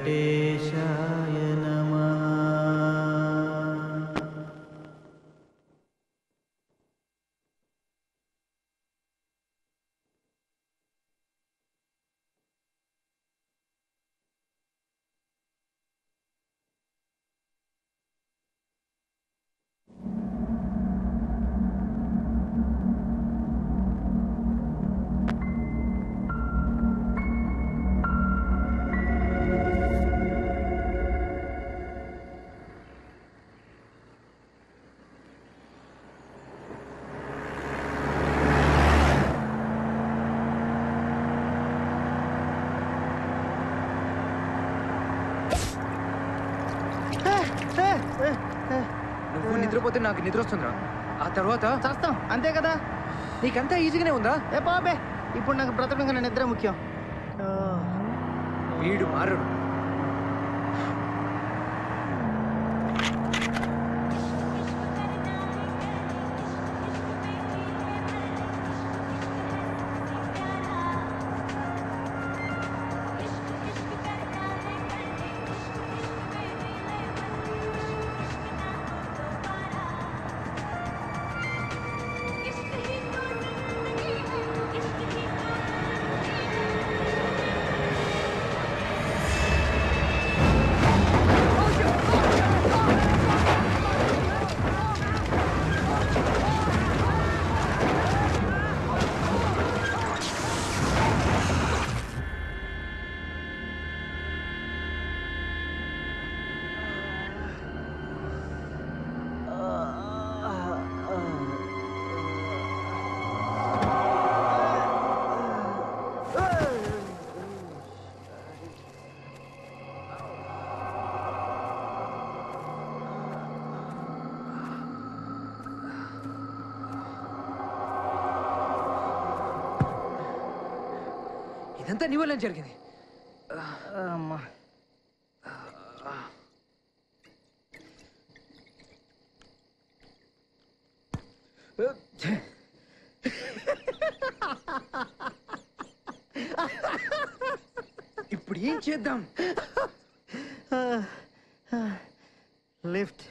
వెంకటేశాయ నమః. నువ్వు నిద్రపోతే నాకు నిద్ర వస్తుందిరా. ఆ తర్వాత చేస్తాం అంతే కదా. నీకంతా ఈజీగానే ఉందా? ఏ బాబే, ఇప్పుడు నాకు బ్రతకడం కన్నా నిద్ర ముఖ్యం. వీడు మారడు. ఇదంతా నీ వల్ల జరిగింది. అమ్మా, ఇప్పుడు ఏం చేద్దాం? లిఫ్ట్.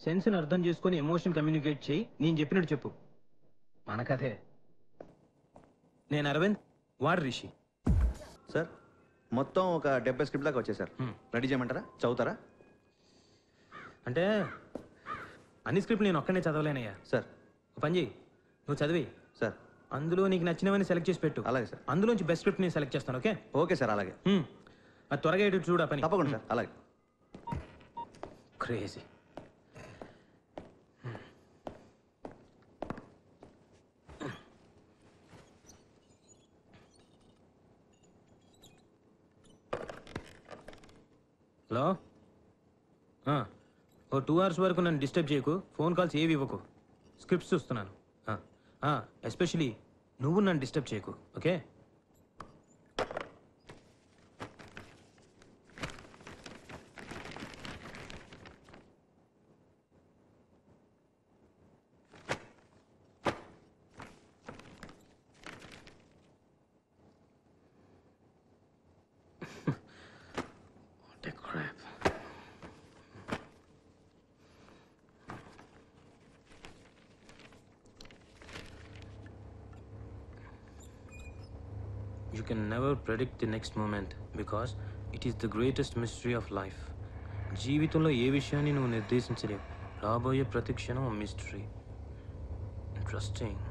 సెన్స్ని అర్థం చేసుకొని ఎమోషన్ కమ్యూనికేట్ చేయి. నేను చెప్పినట్టు చెప్పు. మన కథే. నేను అరవింద్, వాడు రిషి. సార్ మొత్తం ఒక 70 స్క్రిప్ట్ దాకా వచ్చాయి సార్. రెడీ చేయమంటారా? చదువుతారా? అంటే అన్ని స్క్రిప్ట్ నేను ఒక్కనే చదవలేనయ్యా. సార్ ఒక పని చేయి, నువ్వు చదివి సార్ అందులో నీకు నచ్చినవన్నీ సెలెక్ట్ చేసి పెట్టు. అలాగే సార్. అందులోంచి బెస్ట్ స్క్రిప్ట్ నేను సెలెక్ట్ చేస్తాను. ఓకే ఓకే సార్ అలాగే. అది త్వరగా ఎటు చూడ పని. తప్పకుండా సార్ అలాగే. క్రేజీ. హలో, ఓ 2 hours వరకు నన్ను డిస్టర్బ్ చేయకు. ఫోన్ కాల్స్ ఏవి ఇవ్వకు. స్క్రిప్ట్స్ చూస్తున్నాను. ఎస్పెషలీ నువ్వు నన్ను డిస్టర్బ్ చేయకు. Okay What a crap. You can never predict the next moment because it is the greatest mystery of life. జీవితంలో ఏ విషయాన్ని నువ్వు నిర్దేశించలేవు. రాబోయే ప్రతి క్షణం mystery. Interesting.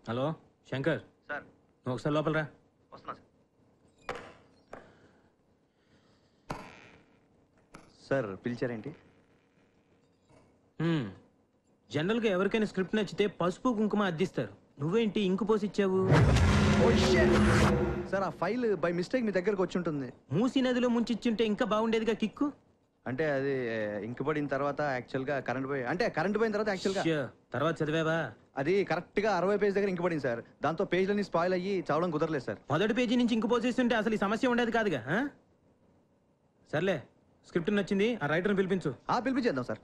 Hello Shankar, sir నువ్వు ఒకసారి లోపల రా. వస్తున్నా సార్. సార్ పిలిచారేంటి? జనరల్గా ఎవరికైనా స్క్రిప్ట్ నచ్చితే పసుపు కుంకుమ అద్దిస్తారు. నువ్వేంటి ఇంకు పోసి ఇచ్చావు? సార్ ఆ ఫైల్ బై మిస్టేక్ మీ దగ్గరకు వచ్చి ఉంటుంది. మూసి నదిలో ముంచిచ్చుంటే ఇంకా బాగుండేదిగా కిక్కు. అంటే అది ఇంక పడిన తర్వాత యాక్చువల్గా కరెంట్ పోయిన తర్వాత యాక్చువల్గా తర్వాత చదివావా? అది కరెక్ట్ గా 60 పేజ్ దగ్గర ఇంక పడింది సార్. దాంతో పేజ్లన్నీ స్పాయిల్ అయ్యి చదవడం కుదరలేదు సార్. మొదటి పేజీ నుంచి ఇంకు పోసేస్తుంటే అసలు ఈ సమస్య ఉండేది కాదుగా. సర్లే, స్క్రిప్ట్ నచ్చింది, ఆ రైటర్ని పిలిపించు. పిలిపించేద్దాం సార్.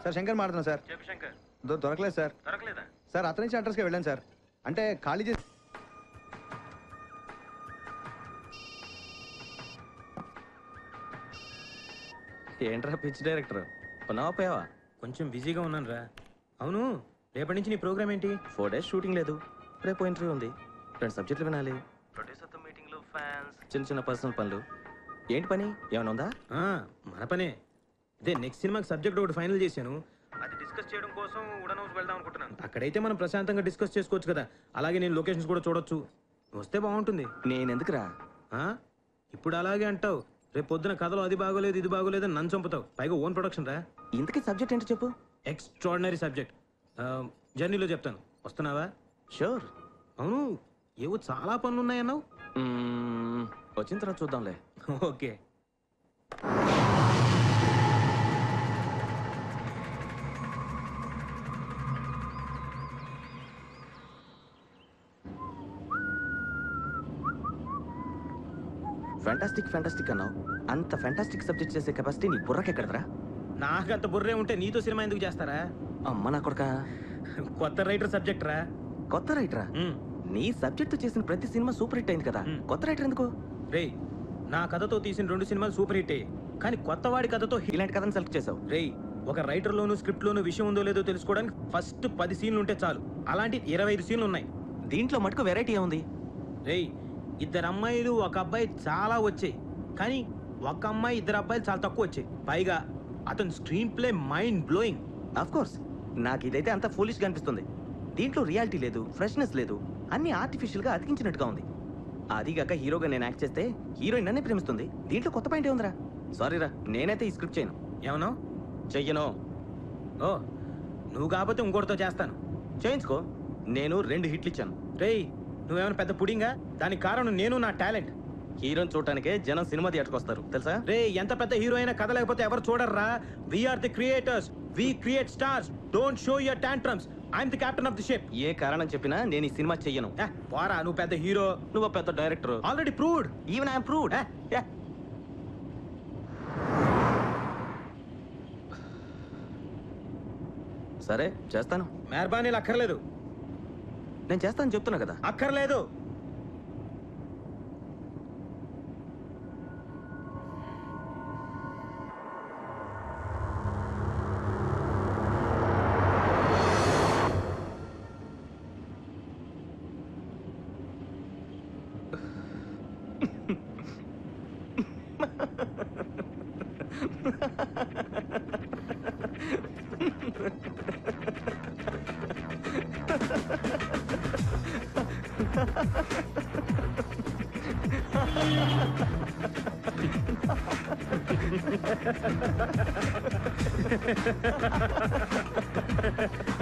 సార్ శంకర్ మాట్లాడుతున్నా సార్. చెప్పు శంకర్. దొరకలేదు సార్. దొరకలేదా? సార్ అతని నుంచి అడ్రస్కి వెళ్ళాను సార్. అంటే ఖాళీ చేసి ఏంట్రా పిచ్ డైరెక్టర్ ఉన్నావా పోయావా? కొంచెం బిజీగా ఉన్నాను రా. అవును, రేపటి నుంచి నీ ప్రోగ్రామ్ ఏంటి? 4 days షూటింగ్ లేదు, రేపు ఇంటర్వ్యూ ఉంది, 2 సబ్జెక్టులు వినాలి, ప్రొడ్యూసర్తో మీటింగ్లు, ఫ్యాన్స్, చిన్న చిన్న పర్సనల్ పనులు. ఏంటి పని ఏమైనా ఉందా? మన పనే. ఇదే నెక్స్ట్ సినిమాకి సబ్జెక్ట్ ఒకటి ఫైనల్ చేశాను. అది డిస్కస్ చేయడం కోసం ఉడన్ హౌస్ వెళ్దాం అనుకుంటున్నాను. అక్కడైతే మనం ప్రశాంతంగా డిస్కస్ చేసుకోవచ్చు కదా. అలాగే నేను లొకేషన్స్ కూడా చూడొచ్చు. వస్తే బాగుంటుంది. నేనెందుకురా? ఇప్పుడు అలాగే అంటావు, రేపు పొద్దున కథలో అది బాగోలేదు ఇది బాగోలేదు అని నన్ను చంపుతావు. పైగా ఓన్ ప్రొడక్షన్ రా. ఇంతకీ సబ్జెక్ట్ ఏంటో చెప్పు. Extraordinary subject. జర్నీలో చెప్తాను, వస్తున్నావా? షూర్. అవును, ఏవో చాలా పనులు ఉన్నాయన్నావు. వచ్చిన తర్వాత చూద్దాంలే. ఓకే. ఫ్యాంటాస్టిక్ అన్నావు. అంత ఫ్యాంటాస్టిక్ సబ్జెక్ట్ చేసే కెపాసిటీ నీ బుర్రకెక్కడరా? నాకంత బుర్రే ఉంటే నీతో సినిమా ఎందుకు చేస్తారా? అమ్మ నా కొడుకా, కొత్త రైటర్ సబ్జెక్ట్ రా. కొత్త రైటరా? నీ సబ్జెక్ట్ చేసిన ప్రతి సినిమా సూపర్ హిట్ అయింది కదా, కొత్త రైటర్ ఎందుకు? రేయ్ నా కథతో తీసిన 2 సినిమాలు సూపర్ హిట్ అయ్యాయి, కానీ కొత్తవాడి కథతో ఇలాంటి కథను సెలెక్ట్ చేసావు. రేయ్ ఒక రైటర్లోను స్క్రిప్ట్లోను విషయం ఉందో లేదో తెలుసుకోవడానికి ఫస్ట్ 10 సీన్లు ఉంటే చాలు, అలాంటి 25 సీన్లు ఉన్నాయి. దీంట్లో మటుకు వెరైటీ ఉంది. రేయ్ 2 అమ్మాయిలు 1 అబ్బాయి చాలా వచ్చాయి, కానీ 1 అమ్మాయి 2 అబ్బాయిలు చాలా తక్కువ వచ్చాయి. పైగా అతని screen play mind blowing. Of course నాకు ఇదైతే అంత ఫూలిష్ గా అనిపిస్తుంది. దీంట్లో రియాలిటీ లేదు, ఫ్రెష్నెస్ లేదు, అన్ని ఆర్టిఫిషియల్ గా అతికించినట్టుగా ఉంది. అదిగాక హీరోగా నేను యాక్ట్ చేస్తే హీరోయిన్ నన్నే ప్రేమిస్తుంది. దీంట్లో కొత్త పాయింట్ ఉందిరా. సారీరా, నేనైతే ఈ స్క్రిప్ట్ చేయను. ఏమన్నా చెయ్యను. ఓ నువ్వు కాకపోతే ఇంకోటితో చేస్తాను. చేయించుకో, నేను 2 హిట్లు ఇచ్చాను. రేయ్ నువ్వేమైనా పెద్ద పుడింగా? దానికి కారణం నేను, నా టాలెంట్. హీరోని చూడటానికే జనం సినిమా థియేటర్కి వస్తారు తెలుసా? రే ఎంత పెద్ద హీరో అయినా కథ లేకపోతే ఎవరు చూడర్రా. We're the creators, we create stars. Don't show your tantrums. I'm the captain of the ship. ఏ కారణం చెప్పినా నేను ఈ సినిమా చెయ్యను. పోరా, నువ్వు పెద్ద హీరో, నువ్వు పెద్ద director. Already proved. Even I'm proved. సరే చేస్తాను. మెహర్బానీలు అక్కర్లేదు. నేను చేస్తాను చెప్తున్నా కదా. అక్కర్లేదు.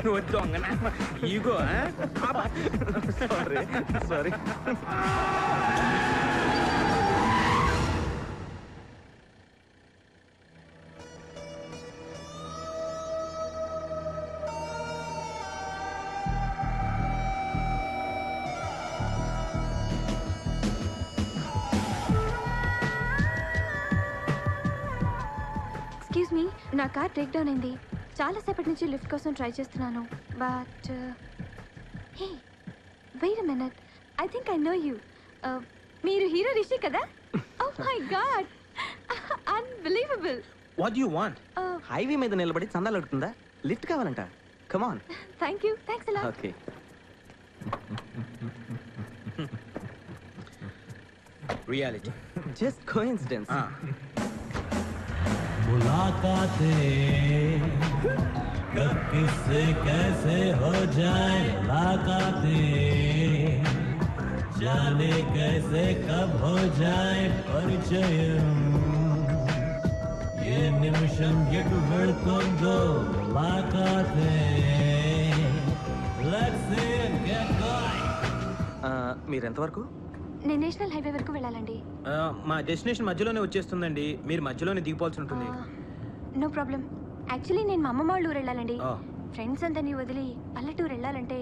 నువ్వు దొంగనా ego. Sorry sorry. Excuse me, నా కార్ బ్రేక్ డౌన్ అయింది. చాలాసేపటి నుంచి లిఫ్ట్ కోసం ట్రై చేస్తున్నాను. But hey wait a minute, I think I know you. మీరు హీరో రిషి కదా? Oh my god, unbelievable. What do you want? Highway మీద నిలబడి చందాలు అడుగుతుందా? లిఫ్ట్ కావాలంట. Come on. Thank you, thanks a lot. Okay. Reality just coincidence. मुलाकातें कब किससे कैसे हो जाए मुलाकातें, जाने कैसे कब हो जाए परिचय, ये निमिषం ఎటు వెళ్తుందో मुलाकातें, let's see and get going. మీరు ఎంతవరకు? నేను నేషనల్ హైవే వరకు వెళ్ళాలండి. మా డెస్టినేషన్ మధ్యలోనే వచ్చేస్తుందండి, మీరు మధ్యలోనే దిగిపోవాల్సి ఉంటుంది. No problem. యాక్చువల్లీ నేను మా అమ్మమ్మ వాళ్ళ ఊరు వెళ్ళాలండి. Oh. ఫ్రెండ్స్ అంతా వదిలి పల్లెటూరు వెళ్ళాలంటే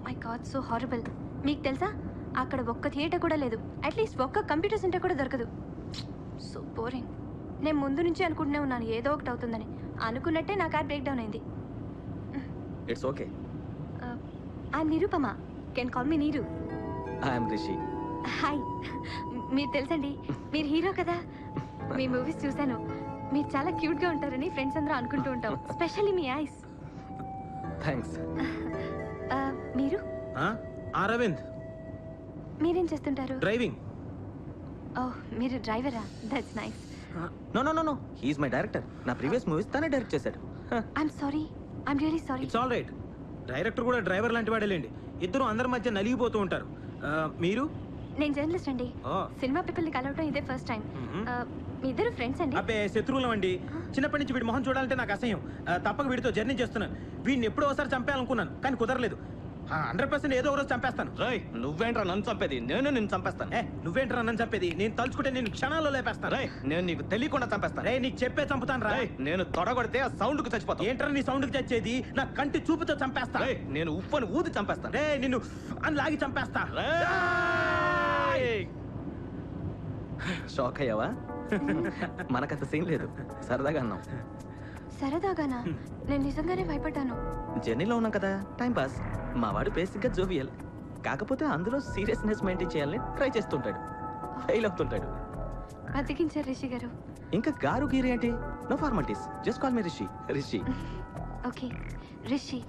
మై గాడ్ సో హారబుల్. మీకు తెలుసా, అక్కడ ఒక్క థియేటర్ కూడా లేదు, అట్లీస్ట్ ఒక్క కంప్యూటర్ సెంటర్ కూడా దొరకదు. So boring. నేను ముందు నుంచి అనుకుంటూనే ఉన్నాను ఏదో ఒకటి అవుతుందని. అనుకున్నట్టే నా కార్ బ్రేక్ డౌన్ అయింది. It's okay. I'm Nirupama, can call me Neeru. I'm Rishi. Hi. మీరు తెలుసండి, మీరు హీరో కదా. మీ మూవీస్ చూశాను, మీరు చాలా క్యూట్గా ఉంటారని ఫ్రెండ్స్ అందరూ అనుకుంటూ ఉంటాం, స్పెషల్లీ మీ ఐస్. థ్యాంక్స్. మీరు? అరవింద్. మీరేం చేస్తుంటారు? డ్రైవింగ్. ఓహ్, మీరు డ్రైవరా? That's nice. No no no no, he's my director. నా ప్రీవియస్ మూవీస్ తనే డైరెక్ట్ చేశాడు. I'm sorry, I'm really sorry. It's all right. Director కూడా డ్రైవర్ లాంటి వాడేలేండి, ఇద్దరు అందరి మధ్య నలిగిపోతూ ఉంటారు. మీరు? నేను జర్నలిస్ట్ అండి. సినిమా పీపుల్ని కలవటం ఇదే ఫస్ట్ టైం. మీ ఇద్దరు ఫ్రెండ్స్ అండి? అబ్బే శత్రువులం అండి. చిన్నప్పటి నుంచి వీడి మొహం చూడాలంటే నాకు అసహ్యం. తప్పక వీడితో జర్నీ చేస్తున్నాను. వీడిని ఎప్పుడో ఒకసారి చంపేయాలనుకున్నాను, కానీ కుదరలేదు. 100% ఏదో ఒక రోజు చంపేస్తాను. రాయ్, నువ్వేంట్రా నన్ను చంపేది? నేను నిన్ను చంపేస్తాను. నువ్వేంట్రా నన్ను చంపేది? నేను తలుచుకుంటే నేను క్షణాల్లో లేపేస్తాను. రాయ్, నేను నీకు తెలియకుండా చంపేస్తాను. నీకు చెప్పే చంపుతాను రా. నేను తొడగొడితే ఆ సౌండ్ కు చచ్చిపోతాను. ఏంట్రా నీ సౌండ్ కి చచ్చేది? నా కంటి చూపుతో చంపేస్తా. నేను ఉప్పని ఊది చంపేస్తాను. నిన్ను అని లాగి చంపేస్తా. షాక్ అయ్యావా? మనకంత సీన్ లేదు, సరదాగా అన్నాం. సరదాగానా? నేను నిజంగానే భయపడ్డాను. జర్నీలో ఉన్నాం కదా, టైం పాస్. మా వాడు బేసిక్ గా జోవియల్. కాకపోతే అందులో సీరియస్నెస్ మెయింటైన్ చేయాలని ట్రై చేస్తుంటాడు, ఫెయిల్ అవుతుంటాడు. బతికించారు రిషి గారు. ఇంకా గారు గీరి ఏంటి? No formalities, just call me Rishi. Rishi. Okay Rishi.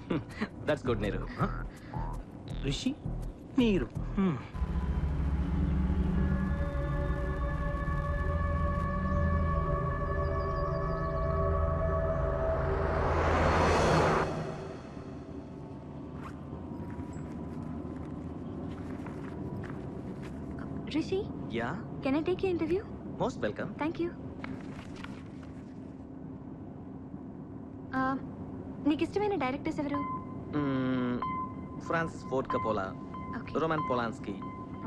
That's good Neeru. Rishi మీరు Rishi, yeah, can I take you interview? Most welcome. Thank you. నీకు ఇష్టమైన డైరెక్టర్స్ ఎవరు? Francis Ford Coppola, okay Roman Polanski,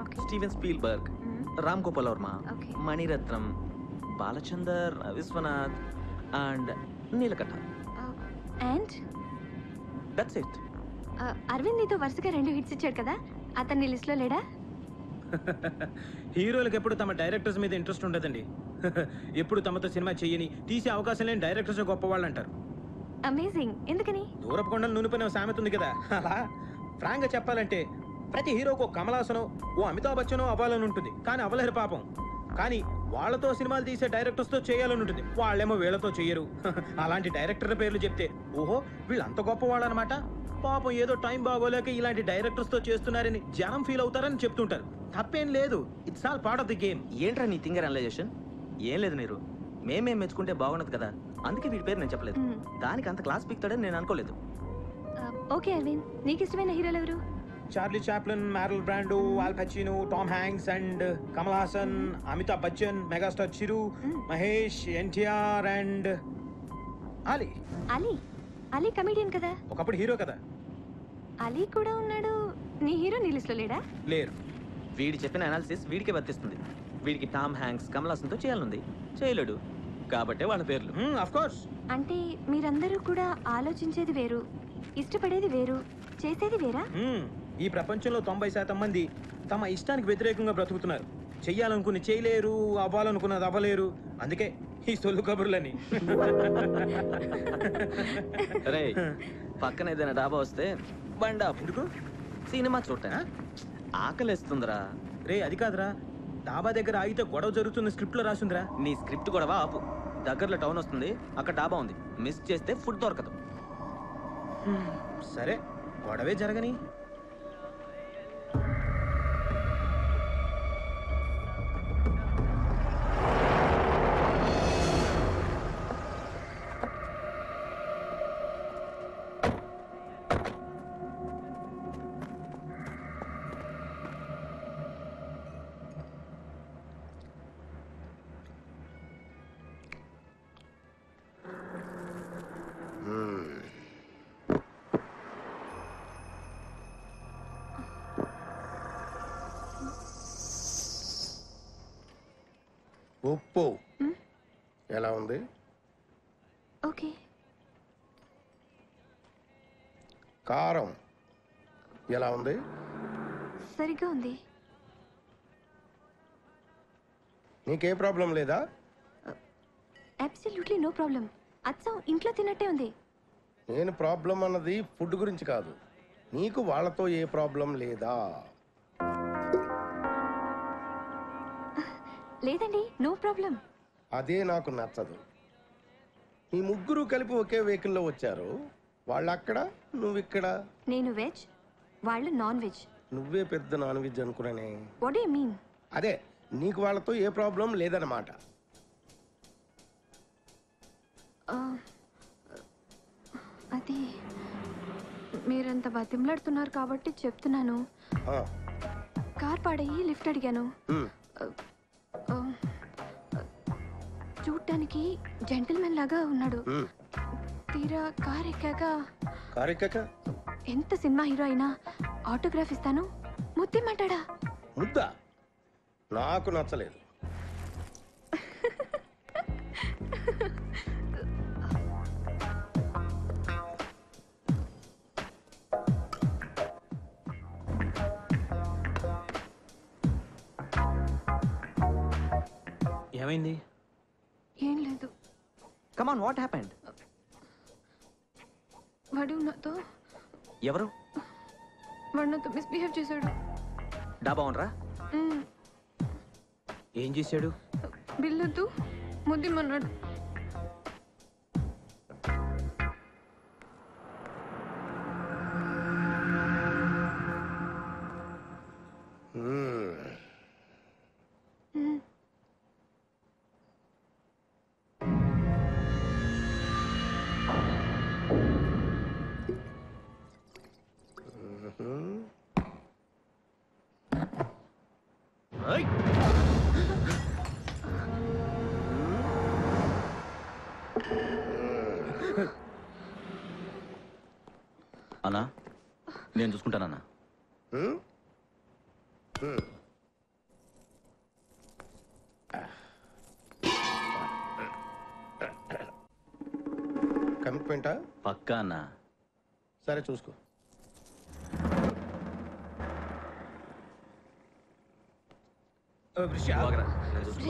okay Steven Spielberg, Ram Gopal Varma, Okay. Mani Ratnam, Balachander, Viswanath and Neelakanta. And that's it. Aravind నీతో వరుసగా 2 hits ఇచ్చాడు కదా, అతన్ని లిస్ట్లో లేడా? హీరోలకు ఎప్పుడు తమ డైరెక్టర్స్ మీద ఇంట్రెస్ట్ ఉండదండి. ఎప్పుడు తమతో సినిమా చెయ్యని, తీసే అవకాశం లేని డైరెక్టర్స్ గొప్పవాళ్ళు అంటారు. అమేజింగ్. ఎందుకని? దూరపు కొండలు నూనెపనే సామెత ఉంది కదా, అలా ఫ్రాంక్ గా చెప్పాలంటే ప్రతి హీరోకు ఓ కమలాసనో ఓ అమితాబ్ బచ్చనో అవ్వాలని ఉంటుంది, కానీ అవ్వలేరు పాపం. కానీ వాళ్ళతో సినిమాలు తీసే డైరెక్టర్స్ తో చేయాలని ఉంటుంది, వాళ్ళేమో వీళ్ళతో చెయ్యరు. అలాంటి డైరెక్టర్ల పేర్లు చెప్తే ఓహో వీళ్ళు అంత గొప్పవాళ్ళు అనమాట, పాపం ఏదో టైం బాగోలేక ఇలాంటి డైరెక్టర్స్ తో చేస్తున్నారని జనం ఫీల్ అవుతారని చెప్తుంటారు. తప్పేం లేదు, it's all part of the game. ఏంట్రా నీ థింగర్ అనలైజేషన్? ఏం లేదు నీరు, మేమేం మెచ్చుకుంటే బాగున్నది కదా, అందుకే వీడి పేరు నేను చెప్పలేదు. దానికి అంత క్లాస్ పిక్తాడని నేను అనుకోలేదు. ఓకే అరవింద్, నీకు ఇష్టమైన హీరోలు ఎవరు? Charlie Chaplin, Marlon Brando, Al Pacino, Tom Hanks and Kamal Haasan, Amitabh Bachchan, megastar Chiru, Mahesh, NTR and Ali. Ali? Ali comedian కదా. ఒకప్పుడు హీరో కదా. అలీ కూడా ఉన్నాడు, నీ హీరో నీ లిస్ట్లో లేడా? లేరు. వీడి చెప్పిన అనాలిసిస్ వీడికే వర్తిస్తుంది. వీడికి టామ్ హ్యాంక్స్, కమల్ హాసన్తో చేయాలనుంది, చేయలేడు కాబట్టే వాళ్ళ పేర్లు. Of course. అంటే మీరందరూ కూడా ఆలోచించేది వేరు, ఇష్టపడేది వేరు, చేసేది వేరా? ఈ ప్రపంచంలో 90% మంది తమ ఇష్టానికి వ్యతిరేకంగా బ్రతుకుతున్నారు. చెయ్యాలనుకుని చేయలేరు, అవ్వాలనుకున్నది అవ్వలేరు. అందుకే ఈ సొల్లు కబుర్లని. రే, పక్కన ఏదైనా డాబా వస్తే బండా ఎందుకు? సినిమా చూడటా ఆకలిస్తుందిరా. రే అది కాదురా, డాబా దగ్గర ఆగితే గొడవ జరుగుతున్న స్క్రిప్ట్ లో రాసిందిరా. నీ స్క్రిప్ట్ కూడా ఆపు. దగ్గరలో టౌన్ వస్తుంది, అక్కడ డాబా ఉంది, మిస్ చేస్తే ఫుడ్ దొరకదు. సరే గొడవే జరగని. ఉప్పు ఎలా ఉంది? ఓకే. కారం ఎలా ఉంది? సరిగ్గా ఉంది. నీకే ప్రాబ్లం లేదా? Absolutely no problem. అచ్చం ఇంట్లో తిన్నట్టే ఉంది. నేను ప్రాబ్లం అన్నది ఫుడ్ గురించి కాదు, నీకు వాళ్ళతో ఏ ప్రాబ్లం లేదా? లేదండి, నో ప్రాబ్లం. అదే నాకు నచ్చదు. మీ ముగ్గురు కలిపి ఒకే వెహికల్లో వచ్చారు, వాళ్ళు అక్కడ నువ్వు ఇక్కడ. నేను వెజ్, వాళ్ళు నాన్ వెజ్. నువ్వే పెద్ద నాన్ వెజ్ అనుకున్నానే. What do you mean? అదే నీకు వాళ్ళతో ఏ ప్రాబ్లం లేదన్నమాట. అది మీరంత బతిమలాడుతున్నారు కాబట్టి చెప్తున్నాను. కార్ పాడయ్యి లిఫ్ట్ అడిగాను. చూడటానికి జెంటిల్మెన్ లాగా ఉన్నాడు. తీరా కార్ ఎక్కాక ఎంత సినిమా హీరో అయినా ఆటోగ్రాఫ్ ఇస్తాను ముద్దిమ్మంటాడా. ముద్ద నాకు నచ్చలేదు. ఏమైంది? ఏం లేదు. Come on, what happened? వాడు నాతో. ఎవరు? వాడు నాతో మిస్బిహేవ్ చేశాడు. డాబా ఓనరా? ఏం చేశాడు? బిల్లొద్దు ముద్దిమన్నాడు. అన్నా నేను చూసుకుంటానన్నా. కమిట్మెంటా? పక్కా అన్నా. సరే చూసుకో.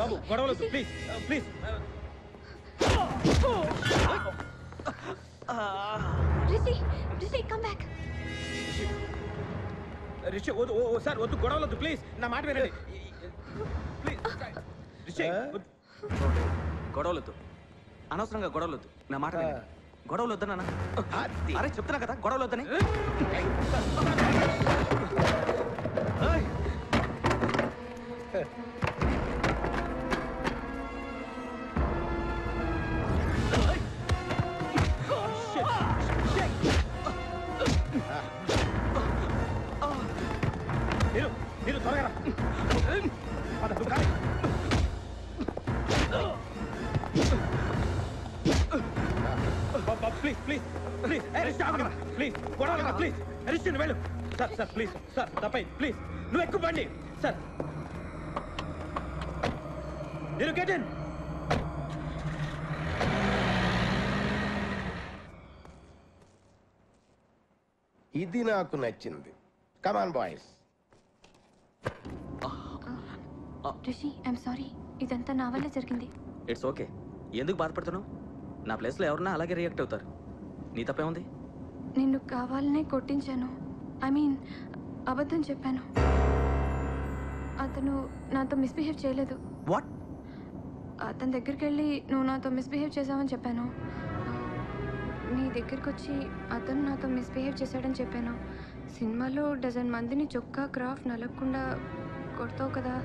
బాబు గొడవలు please please. Rishi come back. Rishi వద్దు సార్, వద్దు గొడవలొద్దు ప్లీజ్, నా మాట వినండి ప్లీజ్. రిషి గొడవలొద్దు, అనవసరంగా గొడవలొద్దు, నా మాట వినండి. గొడవలు వద్దనా? అరే చెప్తున్నా కదా గొడవలు వద్దని. మీరు త్వరగా ప్లీజ్ ప్లీజ్ ప్లీజ్ ప్లీజ్ గొడవ ప్లీజ్ అరిస్ట్ వెళ్ళు సార్. సార్ ప్లీజ్ సార్, తప్పై ప్లీజ్ నువ్వు ఎక్కువ బండి సార్. మీరు గెట్ ఇన్. ఇది నాకు నచ్చింది. Come on boys. Rishi I'm sorry, ఇదంతా నా వల్ల జరిగింది. It's okay. ఎందుకు బాధపడుతున్నావు? నా ప్లేస్లో ఎవరన్నా అలాగే రియాక్ట్ అవుతారు. నీ తప్పే ఉంది. నిన్ను కావాలనే కొట్టించాను. ఐ మీన్ అబద్ధం చెప్పాను. అతను నాతో మిస్బిహేవ్ చేయలేదు. వాట్? అతని దగ్గరికి వెళ్ళి నువ్వు నాతో మిస్బిహేవ్ చేసావని చెప్పాను. నీ దగ్గరికి వచ్చి అతను నాతో మిస్బిహేవ్ చేశాడని చెప్పాను. సినిమాలో డజన్ మందిని చొక్కా క్రాఫ్ట్ నలగకుండా కొడతావు కదా,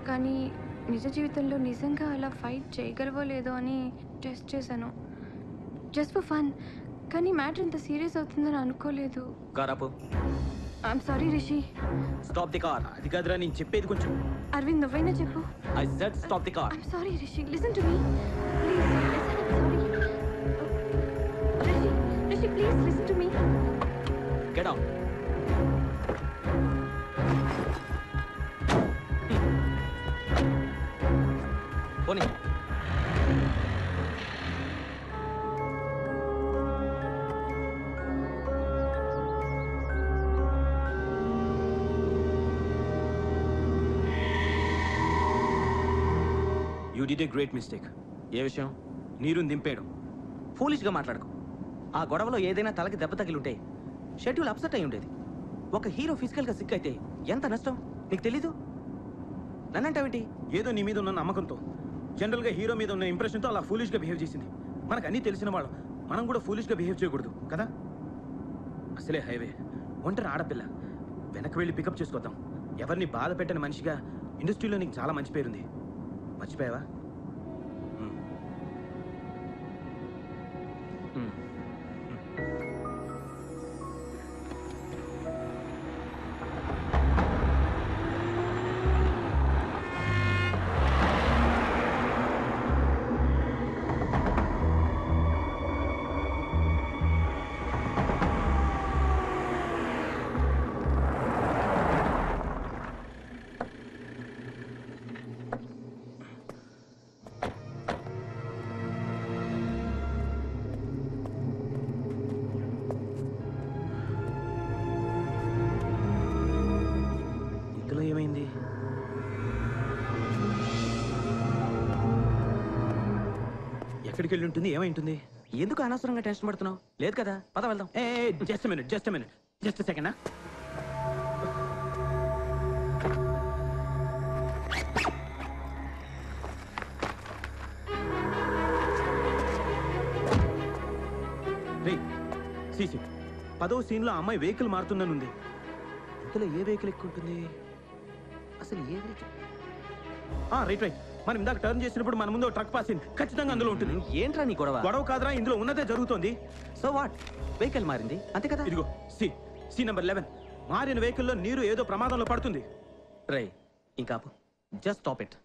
కానీ నిజ జీవితంలో నిజంగా అలా ఫైట్ చేయగలవో లేదో అని టెస్ట్ చేశాను, జస్ట్ ఫర్ ఫన్. కానీ మ్యాటర్ ఇంత సీరియస్ అవుతుందని అనుకోలేదు. కారాపు. I'm sorry Rishi. Stop the car. అది కాదురా నేను చెప్పేది కొంచెం. అరవింద్ నువ్వైనా చెప్పు. I said stop the car. I'm sorry Rishi, listen to me please. Rishi Rishi please listen to me. Get out. పోనీ. You did a great mistake. ఏ విషయం? నీరుని దింపేయడం. ఫూలిష్గా మాట్లాడుకో. ఆ గొడవలో ఏదైనా తలకి దెబ్బ తగిలి ఉంటే షెడ్యూల్ అప్సెట్ అయి ఉండేది. ఒక హీరో ఫిజికల్గా సిక్ అయితే ఎంత నష్టం నీకు తెలీదు? నన్నంటావేంటి? ఏదో నీ మీద ఉన్న నమ్మకంతో, జనరల్గా హీరో మీద ఉన్న ఇంప్రెషన్తో అలా ఫూలిష్గా బిహేవ్ చేసింది. మనకు అన్నీ తెలిసిన వాళ్ళం, మనం కూడా ఫూలిష్గా బిహేవ్ చేయకూడదు కదా. అసలే హైవే, ఒంటరి ఆడపిల్ల, వెనక్కి వెళ్ళి పికప్ చేసుకొద్దాం. ఎవరిని బాధ పెట్టని మనిషిగా ఇండస్ట్రీలో నీకు చాలా మంచి పేరుంది. మర్చిపోయావా? ఏమైంది? ఎక్కడికి వెళ్ళి ఉంటుంది? ఏమైంటుంది? ఎందుకు అనవసరంగా టెన్షన్ పడుతున్నావు? లేదు కదా, పద వెళ్దాం. Just minute just second. రే సీసీ 10వ సీన్లో అమ్మాయి వెహికల్ మారుతుందని ఉంది. ఇందులో ఏ వెహికల్ ఎక్కువ ఉంటుంది? అసలు ఏ వెహికల్? రైట్ రైట్, మనం ఇందాక టర్న్ చేసినప్పుడు మన ముందు ట్రక్ పాస్ అయింది. ఖచ్చితంగా అందులో ఉంటుంది. ఏంట్రా నీ గొడవ? గొడవ కాదురా, ఇందులో ఉన్నదే జరుగుతోంది. సో వాట్, వెహికల్ మారింది అంతే కదా. ఇదిగో సి నెంబర్ 11. మారిన వెహికల్లో నీరు ఏదో ప్రమాదంలో పడుతుంది. రై ఇంకా జస్ట్ స్టాప్ ఇట్.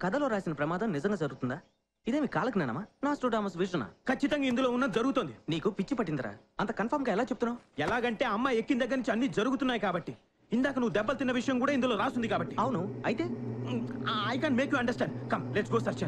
కథలో రాసిన ప్రమాదం నిజంగా జరుగుతుందా? ఇదేమి కాలజ్ఞానమా, నాస్ట్రోడామస్ విజనా? ఖచ్చితంగా ఇందులో ఉన్నది జరుగుతుంది. నీకు పిచ్చి పట్టిందిరా? అంత కన్ఫర్మ్ గా ఎలా చెప్తున్నావు? ఎలాగంటే అమ్మాయి ఎక్కిన దగ్గర నుంచి అన్ని జరుగుతున్నాయి కాబట్టి. ఇందాక నువ్వు దెబ్బలు తిన్న విషయం కూడా ఇందులో రాస్తుంది కాబట్టి. అవును, అయితే I can make you understand. Come let's go search.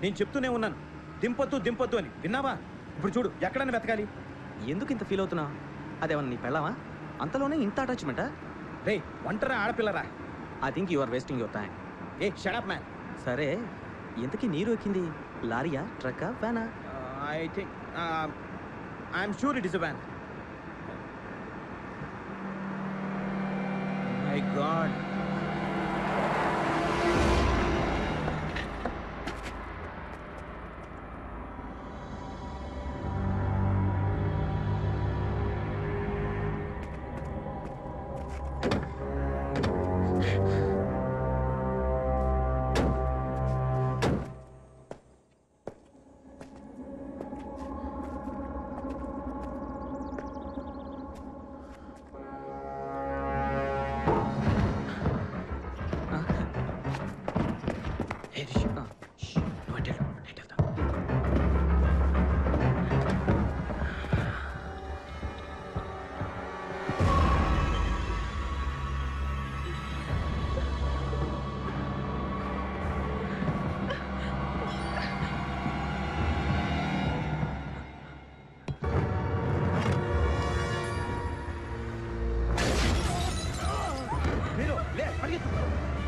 నేను చెప్తూనే ఉన్నాను, దింపొద్దు అని. విన్నావా? ఇప్పుడు చూడు, ఎక్కడన్నా వెతకాలి. ఎందుకు ఇంత ఫీల్ అవుతున్నావు? అదేమన్నా నీ పెళ్ళావా? అంతలోనే ఇంత అటాచ్మెంటా? రే ఒంటరా ఆడపిల్లరా? I think you are wasting your time. ఏ షట్ అప్ మ్యాన్. సరే, ఇంతకీ నీరు ఎక్కింది లారీయా, ట్రక్కా, వ్యానా? I think I'm sure it is a van. My god.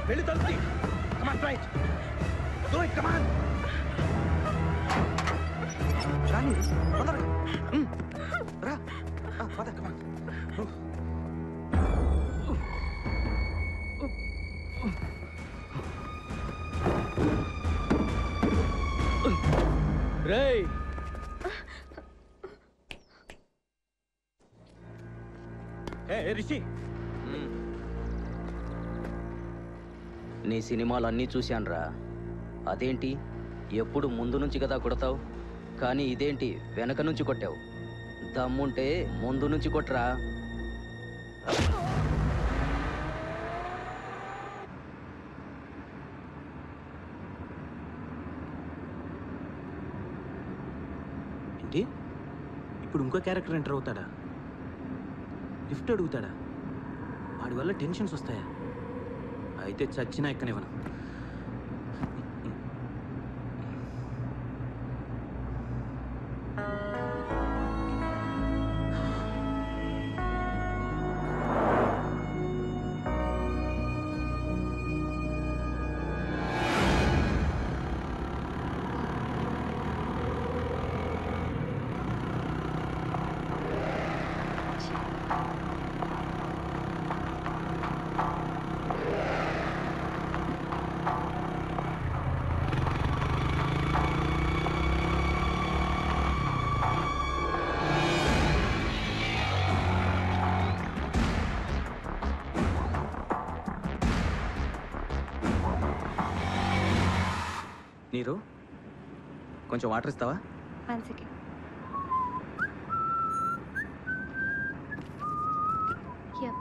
వెళ్ళి తలుపుతి. Come on, try it. Do it, come on. రాని తొందరగా రా. పద, come on. రేయ్, రిషి, నీ సినిమాలన్నీ చూశానురా. అదేంటి ఎప్పుడు ముందు నుంచి కదా కొడతావు, కానీ ఇదేంటి వెనక నుంచి కొట్టావు? దమ్ముంటే ముందు నుంచి కొట్టరా. ఏంటి ఇప్పుడు ఇంకో క్యారెక్టర్ ఎంటర్ అవుతాడా? లిఫ్ట్ అడుగుతాడా? వాడి వల్ల టెన్షన్స్ వస్తాయా? అయితే చచ్చినా ఎక్కనివ్వను. నీరు, కొంచెం వాటర్ ఇస్తావా? 1 second. Here.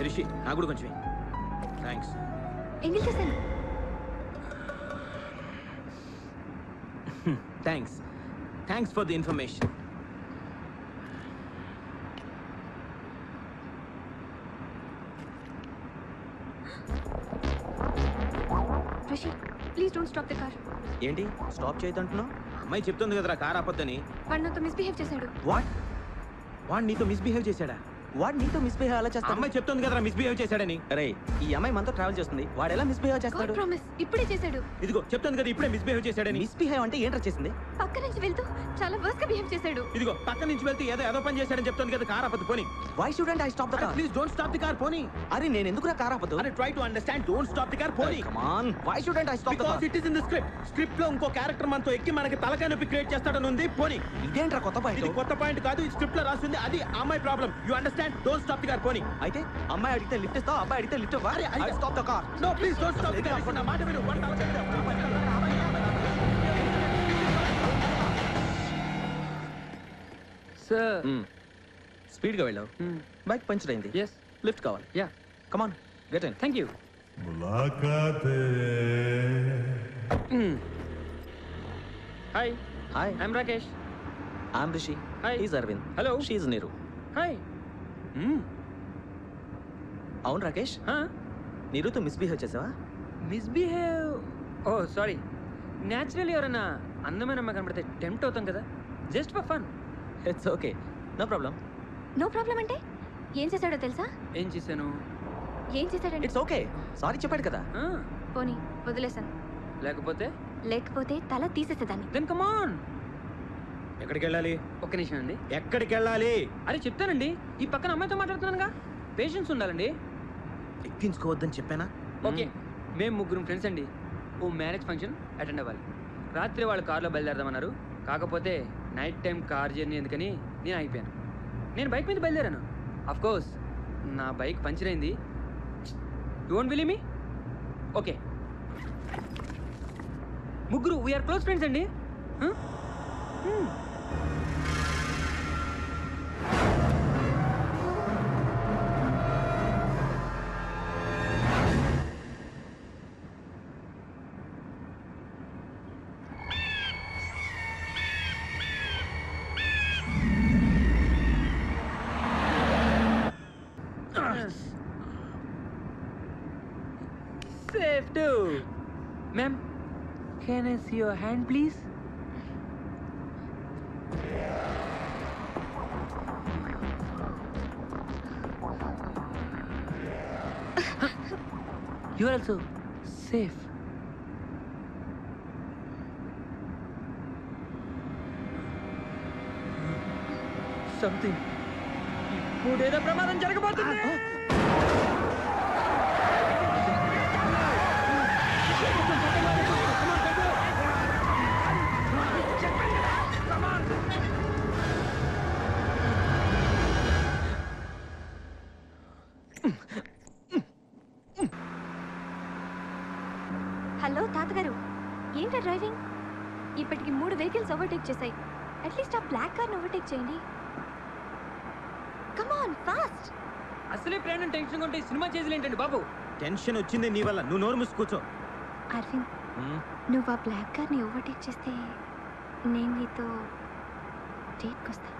రిషి, నాకు కూడా కొంచెం థ్యాంక్స్. ఎంగిల్ చేశాను. Thanks for the information. Rishi, please don't stop the car. ఏంటి స్టాప్ చేయదంటున్నావు? అమ్మాయి చెప్తుంది కదరా కార్ ఆపొద్దని. వాడు నాతో మిస్బిహేవ్ చేశాడు. వాట్? వాడు నీతో మిస్బిహేవ్ చేశాడా? వాడు నీతో మిస్బిహేవ్ అలా చేస్తాడు. అమ్మాయి చెప్తుంది కదరా మిస్బిహేవ్ చేశాడని. రే ఈ అమ్మాయి మనతో ట్రావెల్ చేస్తుంది, వాడు ఎలా మిస్బిహేవ్ గాడ్ చేస్తాడు? ప్రామిస్ ఇప్పుడే చేశాడు. ఇదిగో చెప్తుంది కదా ఇప్పుడే మిస్బిహేవ్ చేశాడని. మిస్బిహేవ్ అంటే ఏంట్రా చేసింది? పక్క నుంచి వెళ్తూ చాలా వర్స్ గా బిహేవ్ చేశాడు. ఇదిగో పక్క నుంచి వెళ్తే ఏదో పని చేశాడని చెప్తుంది కదా. కార్ ఆపదు పోనీ. Why shouldn't I stop the car? Please don't stop the car పోనీ. అరే నేను ఎందుకురా కార్ ఆపదు? అరే try to understand. Don't stop the car పోనీ. Come on, why shouldn't I stop the because car? It is in the script. Script లో ఇంకో character మనతో ఎక్కి మనకి తలకాయ నొప్పి క్రియేట్ చేస్తాడని ఉంది. పోనీ. ఇదేంట్రా కొత్త ఇది పాయింట్? కొత్త పాయింట్ కాదు, ఇది స్క్రిప్ట్ లో రాసింది. అది అమ్మాయి problem. You understand? Don't stop the car పోనీ. అయితే అమ్మాయి అడిగితే లిఫ్ట్ ఇస్తావు, అబ్బాయి అడిగితే లిఫ్ట్ ఇవ్వవా? I stop the car. No please don't stop the car. నా మాట విను. వన్ తలకాయ సార్ స్పీడ్ గా వెళ్ళావు, బైక్ పంచర్ అయింది. ఎస్ లిఫ్ట్ కావాలి. Yeah come on get in. Thank you. Hi hi, I'm Rakesh. I'm Rishi. Hi. Is Aravind. Hello. She's Neeru. Hi. అవును రాకేష్, నీరుతో మిస్బిహేవ్ చేసావా? మిస్బిహేవ్? ఓ సారీ. న్యాచురల్ ఎవరైనా అందమైన అమ్మాయి కనబడితే టెంప్ట్ అవుతాం కదా, just for fun. It's okay, no problem. No problem అంటే ఏం చేశాడో తెలుసా? ఏం చేశాను? ఏం చేశాడంటే ఇట్స్ ఓకే, సారీ చెప్పాడు కదా. పోనీ వదిలేశాను. లేకపోతే తల తీసేసేదాన్ని. Then come on. ఎక్కడికి వెళ్ళాలి? ఒక్క నిమిషం అండి. ఎక్కడికి వెళ్ళాలి? అరే చెప్తానండి, ఈ పక్కన అమ్మాయితో మాట్లాడుతున్నానుగా, పేషెన్స్ ఉండాలండి. ఎక్కించుకోవద్దని చెప్పానా? ఓకే, మేము ముగ్గురు ఫ్రెండ్స్ అండి. ఓ మ్యారేజ్ ఫంక్షన్ అటెండ్ అవ్వాలి. రాత్రి వాళ్ళు కార్లో బయలుదేరదామన్నారు. కాకపోతే నైట్ టైం కార్ జర్నీ ఎందుకని నేను ఆగిపోయాను. నేను బైక్ మీద బయలుదేరాను. అఫ్ కోర్స్ నా బైక్ పంచర్ అయింది. Don't believe me? ఓకే, ముగ్గురు వీఆర్ క్లోజ్ ఫ్రెండ్స్ అండి. Safe too. Ma'am, can I see your hand, please? You are also safe. Something. ఇప్పుడేదో ప్రమాదం జరగబోతుంది. హలో తాతగారు, ఏంటా డ్రైవింగ్? ఇప్పటికి 3 వెహికల్స్ ఓవర్టేక్ చేశాయి. అట్లీస్ట్ ఆ బ్లాక్ కార్ని ఓవర్టేక్ చేయండి. Come on fast. అసలే ప్రయాణం టెన్షన్ ఉంటే సినిమా చేసేలేంటండి బాబు. టెన్షన్ వచ్చింది నీ వల్ల. నువ్వు నోరు మూసి కూర్చో. అరవింద్, నువ్వు ఆ బ్లాక్ కార్ని ఓవర్టేక్ చేస్తే నేను నీతో డేట్కి వస్తాను.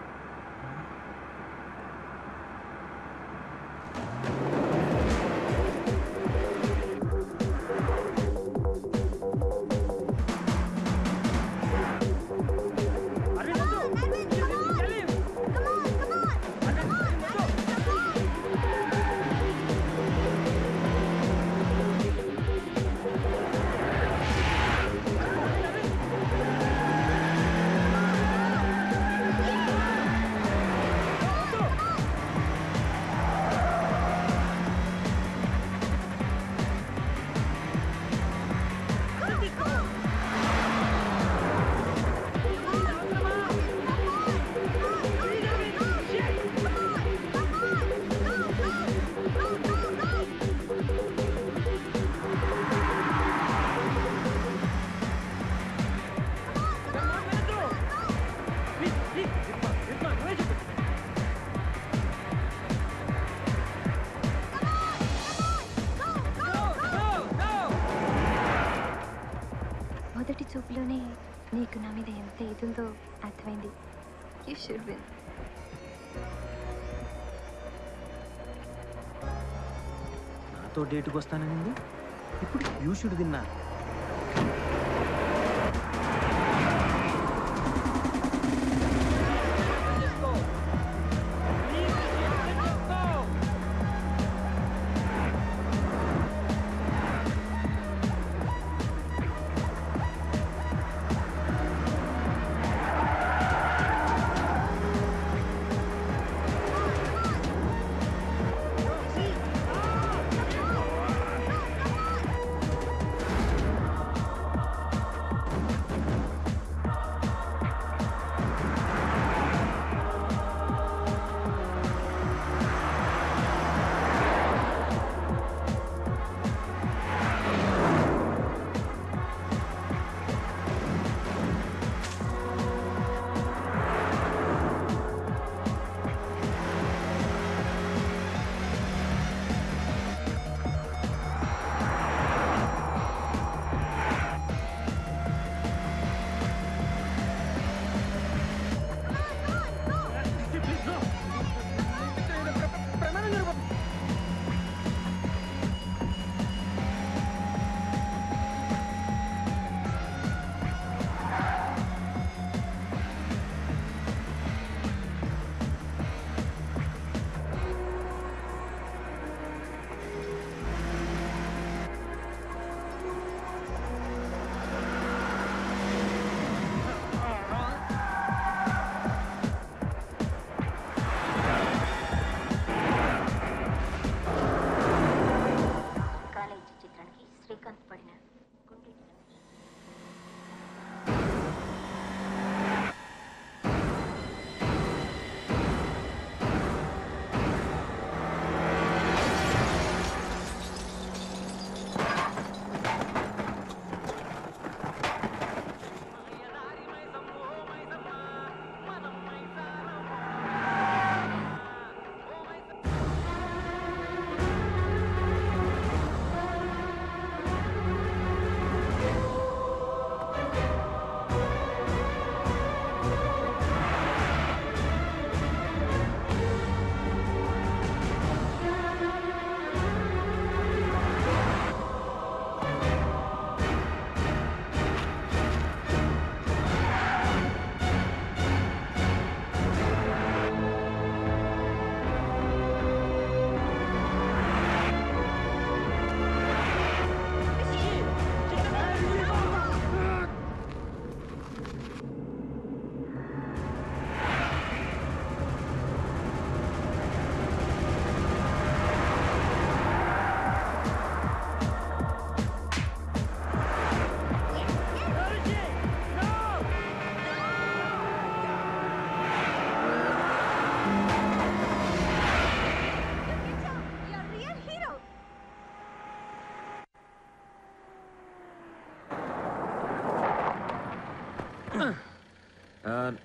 మొదటి చూపులోనే నీకు నా మీద ఎంత ఇదుందో అర్థమైంది. You should win. నాతో డేట్కి వస్తానని ఇప్పుడు యూ షుడ్ విన్నా.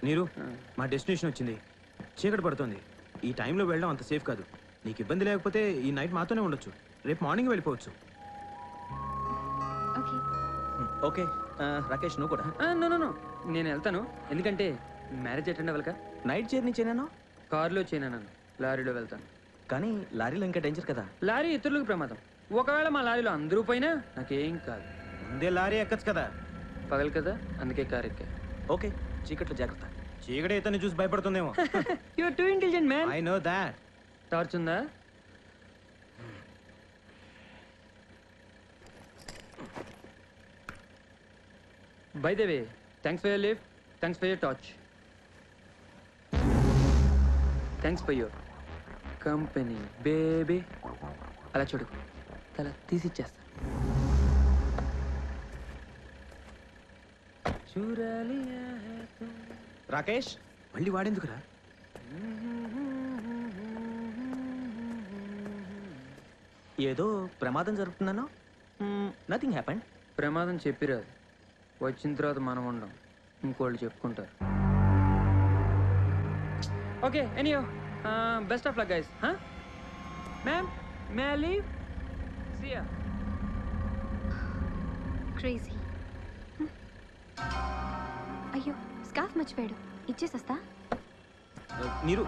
నీరు మా డెస్టినేషన్ వచ్చింది. చీకటి పడుతుంది. ఈ టైంలో వెళ్ళడం అంత సేఫ్ కాదు. నీకు ఇబ్బంది లేకపోతే ఈ నైట్ మాతోనే ఉండొచ్చు. రేపు మార్నింగ్ వెళ్ళిపోవచ్చు. ఓకే. ఓకే రాకేష్ నువ్వు కూడా నో నో నో, నేను వెళ్తాను. ఎందుకంటే మ్యారేజ్ అటెండ్ అవ్వక. నైట్ జర్నీ చేయను, కారులో చేయను, లారీలో వెళ్తాను. కానీ లారీలో ఇంకా డేంజర్ కదా. లారీ ఇతరులకు ప్రమాదం. ఒకవేళ మా లారీలో అందరూ పోయినా నాకేం కాదు. ముందే లారీ ఎక్కచ్చు కదా. పగలు కదా, అందుకే కారు ఎక్కా. ఓకే, చీకట్లో జాగ్రత్త. చీకటి ఇతన్ని చూసి భయపడుతుందేమో. You are too intelligent man. I know that. Torch ఉందా? By the way, thanks for your lift, thanks for your torch, thanks for your company baby. అలా చూడు, తల తీసిచ్చేస్తా. రాకేష్ మళ్ళీ వాడేందుకురా? ఏదో ప్రమాదం జరుగుతున్నాను. Nothing happened. ప్రమాదం చెప్పిరాదు, వచ్చిన తర్వాత మనం ఉండం, ఇంకోళ్ళు చెప్పుకుంటారు. Okay, anyway, best of luck guys. Ma'am, may I leave? See ya. Crazy. అయ్యో, స్కార్ఫ్ మర్చిపోయాడు. ఇచ్చేసొస్తా. నీరు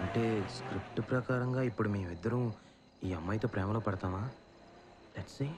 అంటే స్క్రిప్ట్ ప్రకారంగా ఇప్పుడు మేమిద్దరం ఈ అమ్మాయితో ప్రేమలో పడతామా? Let's see.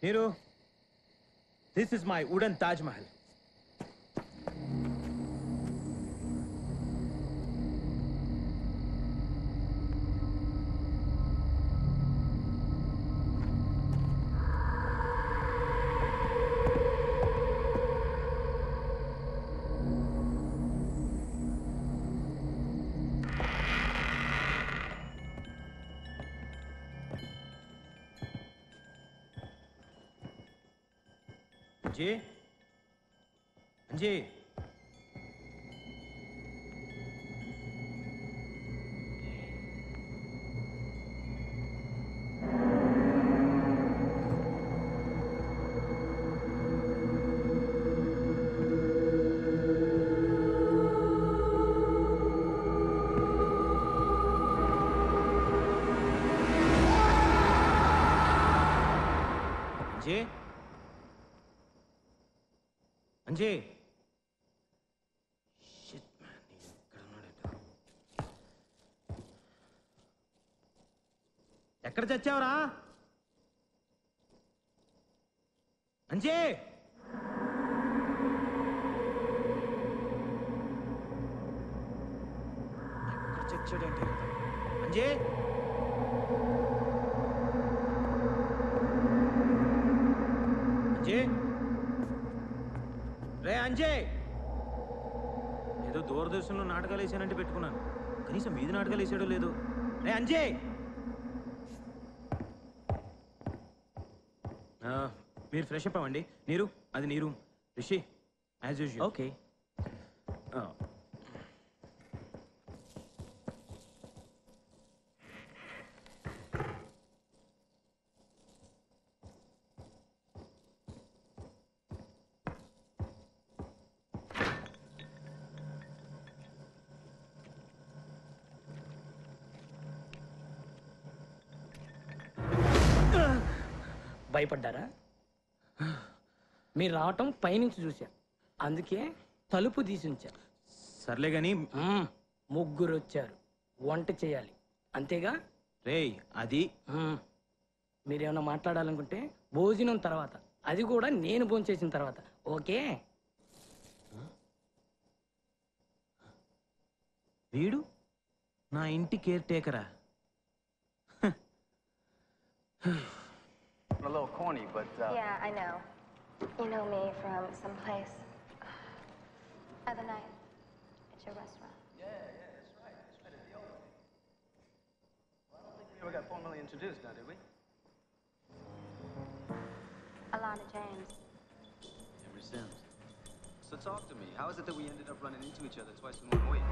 Nero, this is my wooden Taj Mahal. Anji? Anji? Anji? Anji, ఎక్కడ చచ్చావురా? అంజీ, ఎక్కడ చచ్చాడంటే? అంజీ, అంజీ, రే అంజే. ఏదో దూరదర్శన్లో నాటకాలు వేసానంటే పెట్టుకున్నాను, కనీసం వీధి నాటకాలు వేసాడో లేదు. రే అంజే. మీరు ఫ్రెష్ అప్ అవ్వండి. నీరు, అది నీరు. Rishi, as usual. ఓకే. భయపడ్డారా? మీరు రావటం పైనుంచి చూసా, అందుకే తలుపు తీసి ఉంచా. సర్లే గాని ముగ్గురు వచ్చారు, వంట చేయాలి అంతేగా? రేయ్ అది మీరేమన్నా మాట్లాడాలనుకుంటే భోజనం తర్వాత, అది కూడా నేను భోంచేసిన తర్వాత, ఓకే? వీడు నా ఇంటి care టేకరా? A little corny, but Yeah, I know. You know me from someplace. Other night, at your restaurant. we never got formally introduced, now did we? Alana James. Ever since. So talk to me. How is it that we ended up running into each other twice in 1 week?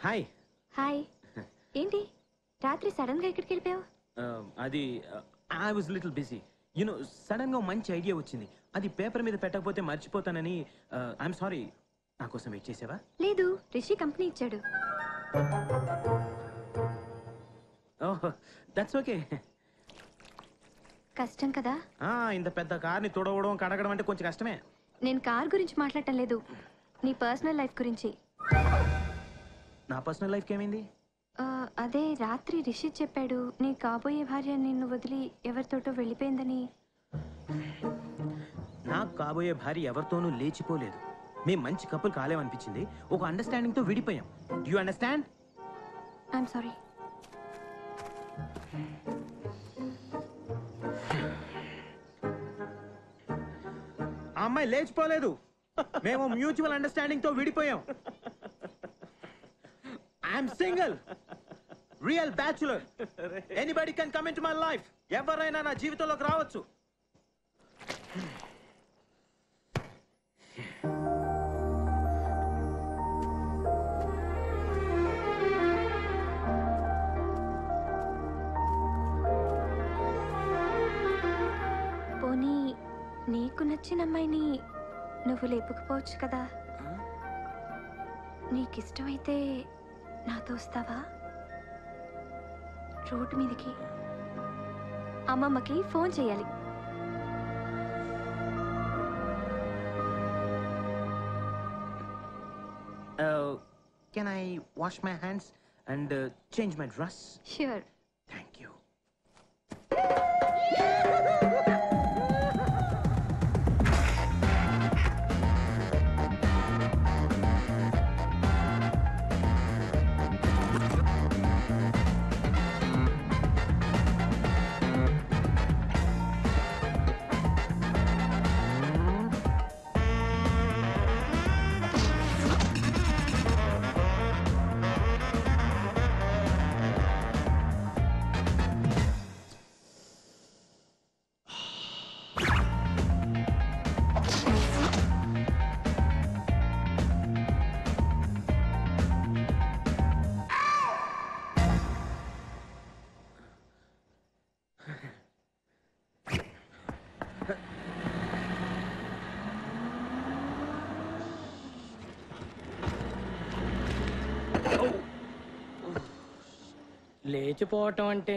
Hi. Hi. ఏంటి రాత్రి sudden గా ఎక్కడికి వెళ్ళిపోయావు? అది I was little busy. You know sudden గా మంచి idea వచ్చింది. అది పేపర్ మీద పెట్టకపోతే మర్చిపోతానని. I'm sorry. నా కోసం వెయిట్ చేసావా? లేదు, రిషి కంపెనీ ఇచ్చాడు. ఓహ్ దట్స్ ఓకే. కష్టం కదా? ఇంత పెద్ద కార్ని తుడవడం కడగడం అంటే కొంచెం కష్టమే. నేను కార్ గురించి మాట్లాడటం లేదు, నీ పర్సనల్ లైఫ్ గురించి. నా పర్సనల్ లైఫ్కి ఏమైంది? అదే రాత్రి రిషి చెప్పాడు, నీ కాబోయే భార్య నిన్ను వదిలి ఎవరితోటో వెళ్ళిపోయిందని. నాకు కాబోయే భార్య ఎవరితోనూ లేచిపోలేదు. మేము మంచి కపుల్ కాలేమనిపించింది. ఒక అండర్స్టాండింగ్ తో విడిపోయాం. Do you understand? I'm sorry. ఆ అమ్మాయి లేచిపోలేదు. మేము మ్యూచువల్ అండర్స్టాండింగ్ తో విడిపోయాం. I'm single, real bachelor. Anybody can come in to my life. ఎవరైనా నా జీవితంలోకి రావచ్చు. పోనీ నీకు నచ్చిన అమ్మాయిని నువ్వు లేపుకుపోవచ్చు కదా? నీకిష్టమైతే నాతో వస్తావా? రోడ్డు మీదకి. అమ్మమ్మకి ఫోన్ చేయాలి. Can I wash my hands and change my dress? Sure. Thank you. లేచిపోవటం అంటే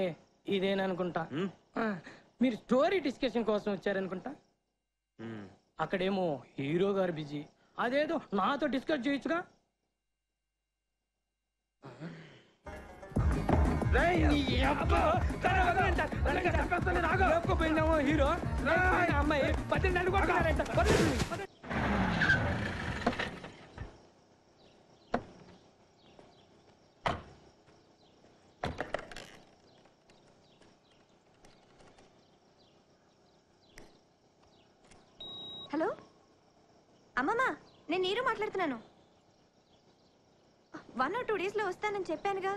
ఇదేననుకుంటా. మీరు స్టోరీ డిస్కషన్ కోసం వచ్చారనుకుంటా. అక్కడేమో హీరో గారు బిజీ, అదేదో నాతో డిస్కస్ చేయొచ్చుగా. హీరో అమ్మాయి 18 కొట్టారంట. హలో అమ్మమ్మ, నేను నీరు మాట్లాడుతున్నాను. 1 or 2 డేస్లో వస్తానని చెప్పానుగా.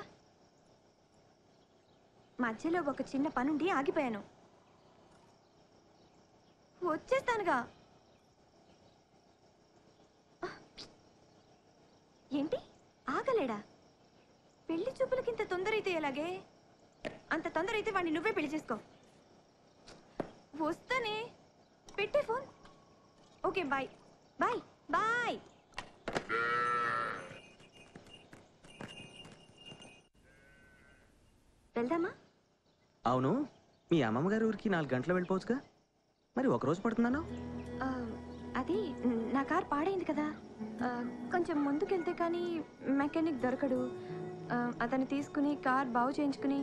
మధ్యలో ఒక చిన్న పనుండి ఆగిపోయాను. వచ్చేస్తానుగా. ఏంటి ఆగలేడా? పెళ్లి చూపులకింత తొందర అయితే ఎలాగే? అంత తొందర అయితే వాడిని నువ్వే పెళ్లి చేసుకో. వస్తానే, పెట్టే phone. Okay, bye bye bye. వెళ్దామా? అవును, మీ అమ్మమ్మ గారి ఊరికి 4 గంటలు వెళ్ళిపోవచ్చుగా, మరి ఒక రోజు పడుతున్నాను? అది నా కార్ పాడైంది కదా, కొంచెం ముందుకెళ్తే కానీ మెకానిక్ దొరకడు. అతన్ని తీసుకుని కార్ బాగు చేయించుకుని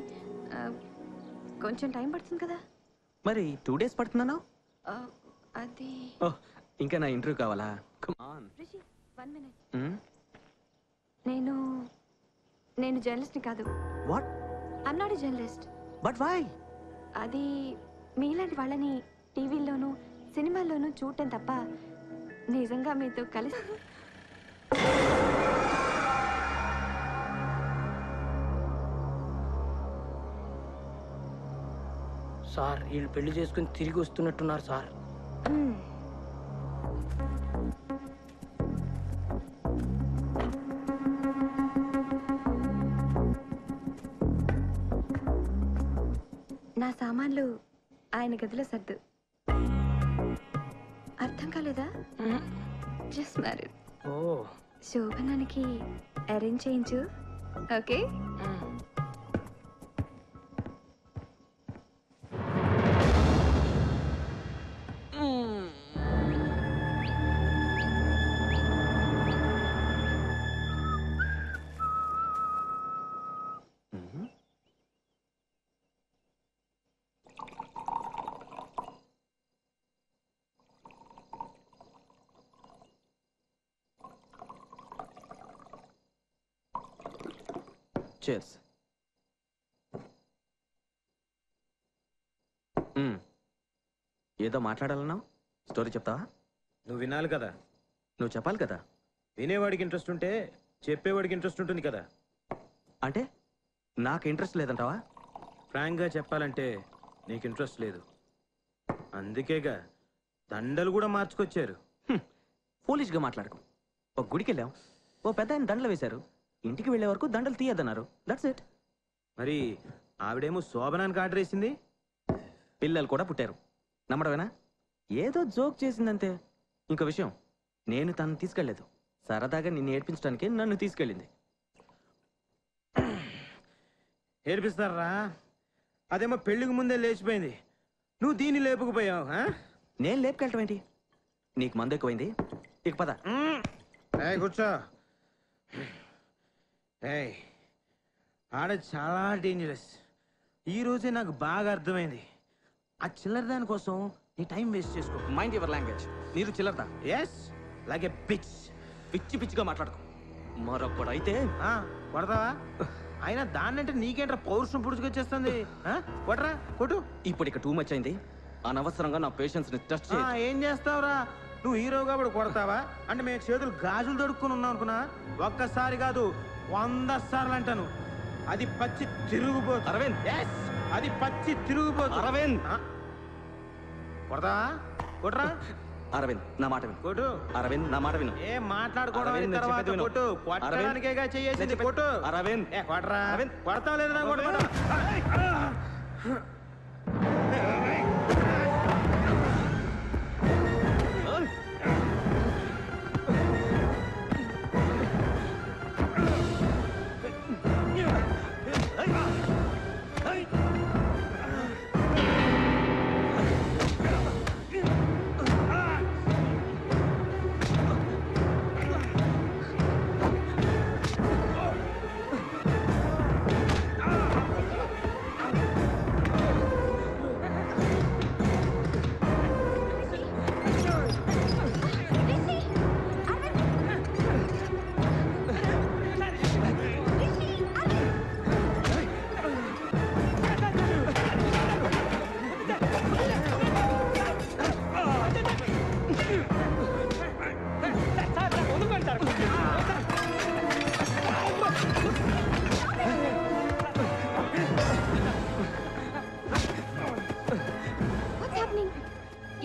కొంచెం టైం పడుతుంది కదా. మరి 2 డేస్ పడుతున్నాను? అది ఓహ్, ఇంకా నా ఇంటర్వ్యూ కావాలా? రిషి, 1 minute. నేను జర్నలిస్ట్ని కాదు. What? I'm not a journalist. But why? అది మీలాంటి వాళ్ళని టీవీల్లోనూ సినిమాల్లోనూ చూడటం తప్ప నిజంగా మీతో కలిసి సార్ వీళ్ళు పెళ్లి చేసుకుని తిరిగి వస్తున్నట్టున్నారు సార్. నా సామాన్లు ఆయన గదిలో సర్దు. అర్థం కాలేదా? Just married. ఓ, శోభనానికి అరేంజ్ చేయించు. ఓకే. Cheers. ఏదో మాట్లాడాలన్నావు, స్టోరీ చెప్తావా? నువ్వు వినాలి కదా. నువ్వు చెప్పాలి కదా. వినేవాడికి ఇంట్రెస్ట్ ఉంటే చెప్పేవాడికి ఇంట్రెస్ట్ ఉంటుంది కదా. అంటే నాకు ఇంట్రెస్ట్ లేదంటావా? ఫ్రాంక్గా చెప్పాలంటే నీకు ఇంట్రెస్ట్ లేదు. అందుకేగా దండలు కూడా మార్చుకొచ్చారు. ఫూలిష్గా మాట్లాడకు. ఒక గుడికి వెళ్ళాం, ఓ పెద్ద ఆయన దండలు వేశారు. ఇంటికి వెళ్ళే వరకు దండలు తీయద్దన్నారు. That's it. మరి ఆవిడేమో శోభనానికి ఆర్డర్ వేసింది. పిల్లలు కూడా పుట్టారు. నమ్మడమేనా? ఏదో జోక్ చేసిందంతే. ఇంకో విషయం, నేను తను తీసుకెళ్లేదు, సరదాగా నిన్ను ఏడ్పించడానికి నన్ను తీసుకెళ్ళింది. ఏడిపిస్తారా? అదేమో పెళ్లికి ముందే లేచిపోయింది, నువ్వు దీన్ని లేపుకుపోయావు. నేను లేపుకెళ్ళటం ఏంటి? నీకు మందు ఎక్కువైంది, ఇక పద. కూర్చో. ఆడ చాలా డేంజరస్. ఈరోజే నాకు బాగా అర్థమైంది. ఆ చిల్లర దాని కోసం నీ టైం వేస్ట్ చేసుకో. Mind your language. మీరు చిల్లరదా? Yes, like a pitch. పిచ్చి పిచ్చిగా మాట్లాడుకో. మరొకడు అయితే కొడతావా? అయినా దాన్నంటే నీకేంట్రా పౌరుషం పుడుచుకొచ్చేస్తుంది. కొట్రా, కొట్టు. ఇప్పుడు ఇక టూ మచ్ అయింది. అనవసరంగా నా పేషెన్స్ ని టెస్ట్ చేయి. ఏం చేస్తావురా? నువ్వు హీరో కాబట్టి కొడతావా? అంటే మేము చేతులు గాజులు దొడుక్కుని ఉన్నాం అనుకున్నా? ఒక్కసారి కాదు 100 సార్లు అంటాను. అది పచ్చి తిరుగుబోతు. అరవింద్, అది పచ్చి తిరుగుబోతు. అరవింద్, కొడతావా? కొట్రా. అరవింద్, నా మాట విను. కొట్టు. అరవింద్, నా మాట విను. ఏ మాట్లాడుకోవడం తర్వాత కొట్టు. కొట్టడానికేగా చేయేసింది. కొట్టు. అరవింద్, కొట్రా. కొడతావు లేదా? కొట్టమంటా.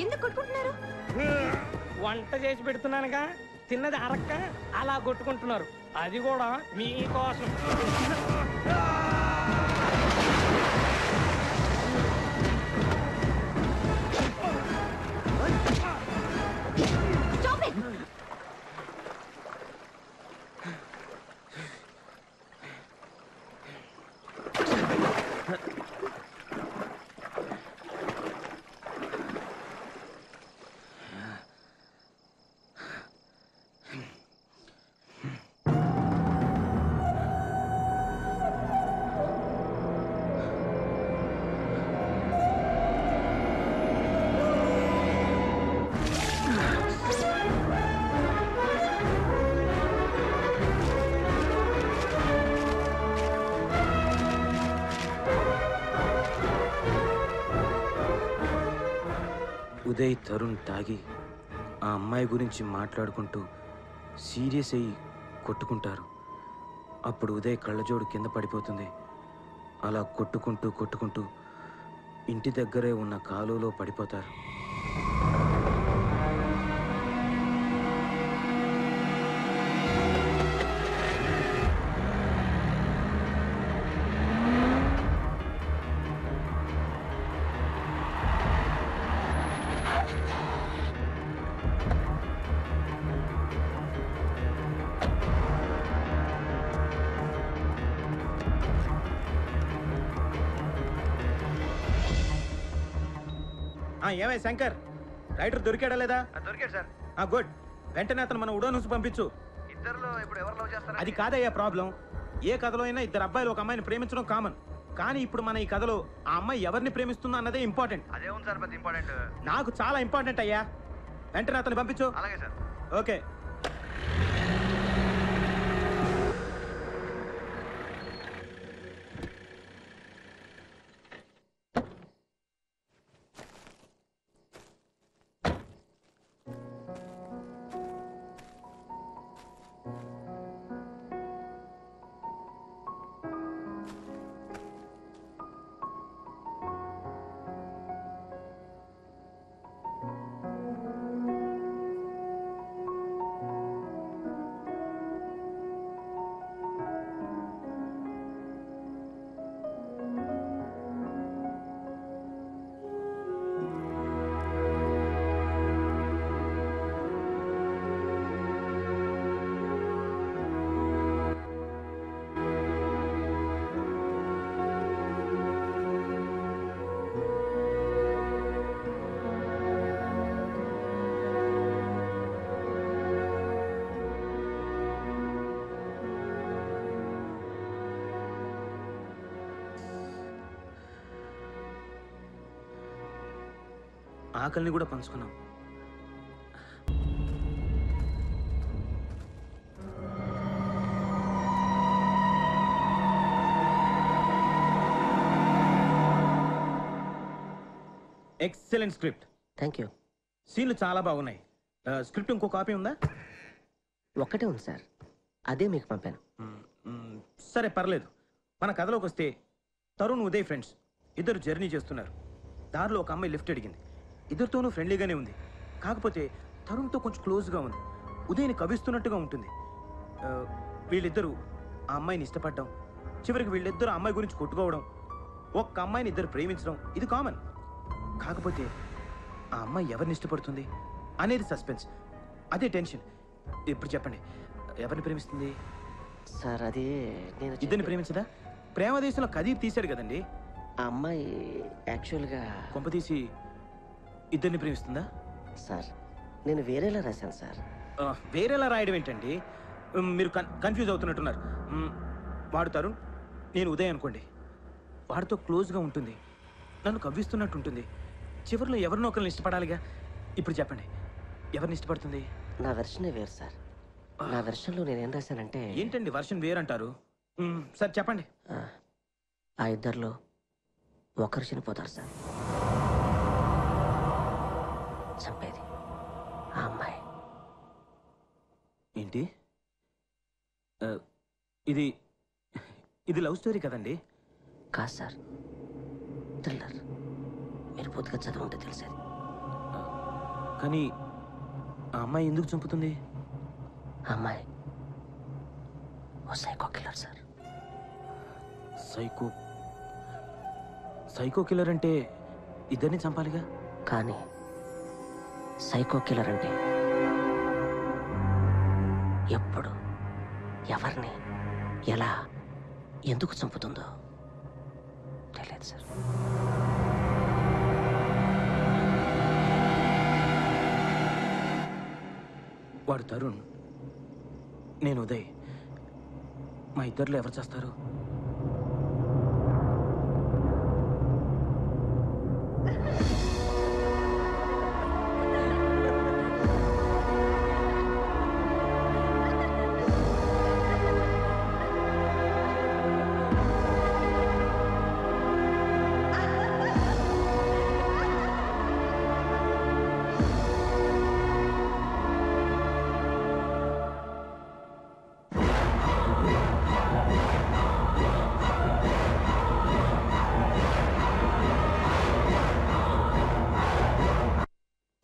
ఎందుకు కొట్టుకుంటున్నారు? వంట చేసి పెడుతున్నానుగా, తిన్నది అరక్క అలా కొట్టుకుంటున్నారు. అది కూడా మీకోసం. ఉదయ్ తరుణ్ తాగి ఆ అమ్మాయి గురించి మాట్లాడుకుంటూ సీరియస్ అయ్యి కొట్టుకుంటారు. అప్పుడు ఉదయ్ కళ్ళజోడు కింద పడిపోతుంది. అలా కొట్టుకుంటూ కొట్టుకుంటూ ఇంటి దగ్గరే ఉన్న కాలువలో పడిపోతారు. ఏమై శంకర్, రైటర్ దొరికాడా లేదా? దొరికాడు సార్. గుడ్. వెంటనే అతను మన ఉడో నుంచి పంపించు. ఇద్దరులో ఇప్పుడు ఎవరు లవ్ చేస్తారు? అది కాదయ్యా ప్రాబ్లం. ఏ కథలో అయినా ఇద్దరు అబ్బాయిలు ఒక అమ్మాయిని ప్రేమించడం కామన్. కానీ ఇప్పుడు మన ఈ కథలో ఆ అమ్మాయి ఎవరిని ప్రేమిస్తుందో అన్నదే ఇంపార్టెంట్. అదే ఉంది సార్, పెద్ద ఇంపార్టెంట్. నాకు చాలా ఇంపార్టెంట్ అయ్యా. వెంటనే అతను పంపించు. అలాగే సార్. ఓకే. ఆకలిని కూడా పంచుకున్నాం. Excellent script. Thank you. సీన్లు చాలా బాగున్నాయి. స్క్రిప్ట్ ఇంకో కాపీ ఉందా? ఒక్కటే ఉంది సార్, అదే మీకు పంపాను. సరే పర్లేదు. మన కథలోకి వస్తే తరుణ్ ఉదయ్ ఫ్రెండ్స్ ఇద్దరు జర్నీ చేస్తున్నారు. దారిలో ఒక అమ్మాయి లిఫ్ట్ అడిగింది. ఇద్దరితోనూ ఫ్రెండ్లీగానే ఉంది. కాకపోతే తరుణ్తో కొంచెం క్లోజ్గా ఉంది. ఉదయ్ని కవిస్తున్నట్టుగా ఉంటుంది. వీళ్ళిద్దరూ ఆ అమ్మాయిని ఇష్టపడడం, చివరికి వీళ్ళిద్దరూ ఆ అమ్మాయి గురించి కొట్టుకోవడం, ఒక్క అమ్మాయిని ఇద్దరు ప్రేమించడం ఇది కామన్. కాకపోతే ఆ అమ్మాయి ఎవరిని ఇష్టపడుతుంది అనేది సస్పెన్స్, అదే టెన్షన్. ఇప్పుడు చెప్పండి, ఎవరిని ప్రేమిస్తుంది? సార్ అది నేను ఇద్దరిని ప్రేమించదా? ప్రేమదేశంలో కదీర్ తీశాడు కదండి. ఆ అమ్మాయి యాక్చువల్గా కొంప తీసి ఇద్దరిని ప్రేమిస్తుందా? సార్ నేను వేరేలా రాశాను సార్. వేరేలా రాయడం ఏంటండి? మీరు కన్ఫ్యూజ్ అవుతున్నట్టున్నారు. వాడు తరుణ్, నేను ఉదయ్ అనుకోండి. వాడితో క్లోజ్గా ఉంటుంది, నన్ను కవ్విస్తున్నట్టు ఉంటుంది. చివరిలో ఎవరినో ఒకరిని ఇష్టపడాలిగా. ఇప్పుడు చెప్పండి, ఎవరిని ఇష్టపడుతుంది? నా వెర్షనే వేరు సార్. నా వెర్షన్లో నేనేం రాశానంటే... ఏంటండి వర్షన్ వేరంటారు? సార్ చెప్పండి. ఆ ఇద్దరిలో ఒకరు చనిపోతారు సార్. చంపేది ఆ అమ్మాయి. ఏంటి ఇది? ఇది లవ్ స్టోరీ కదండి? కాదు సార్, థ్రిల్లర్. మీరు పూర్తిగా చదువుంటే తెలిసేది. కానీ ఆ అమ్మాయి ఎందుకు చంపుతుంది? అమ్మాయి ఓ psycho killer sir. Psycho psycho killer అంటే ఇద్దరిని చంపాలిగా. కానీ సైకో కిల్లర్ అంటే ఎప్పుడు ఎవరిని ఎలా ఎందుకు చంపుతుందో తెలియదు సార్. వాడు తరుణ్, నేను ఉదయ్. మా ఇద్దరిలో ఎవరు చేస్తారు?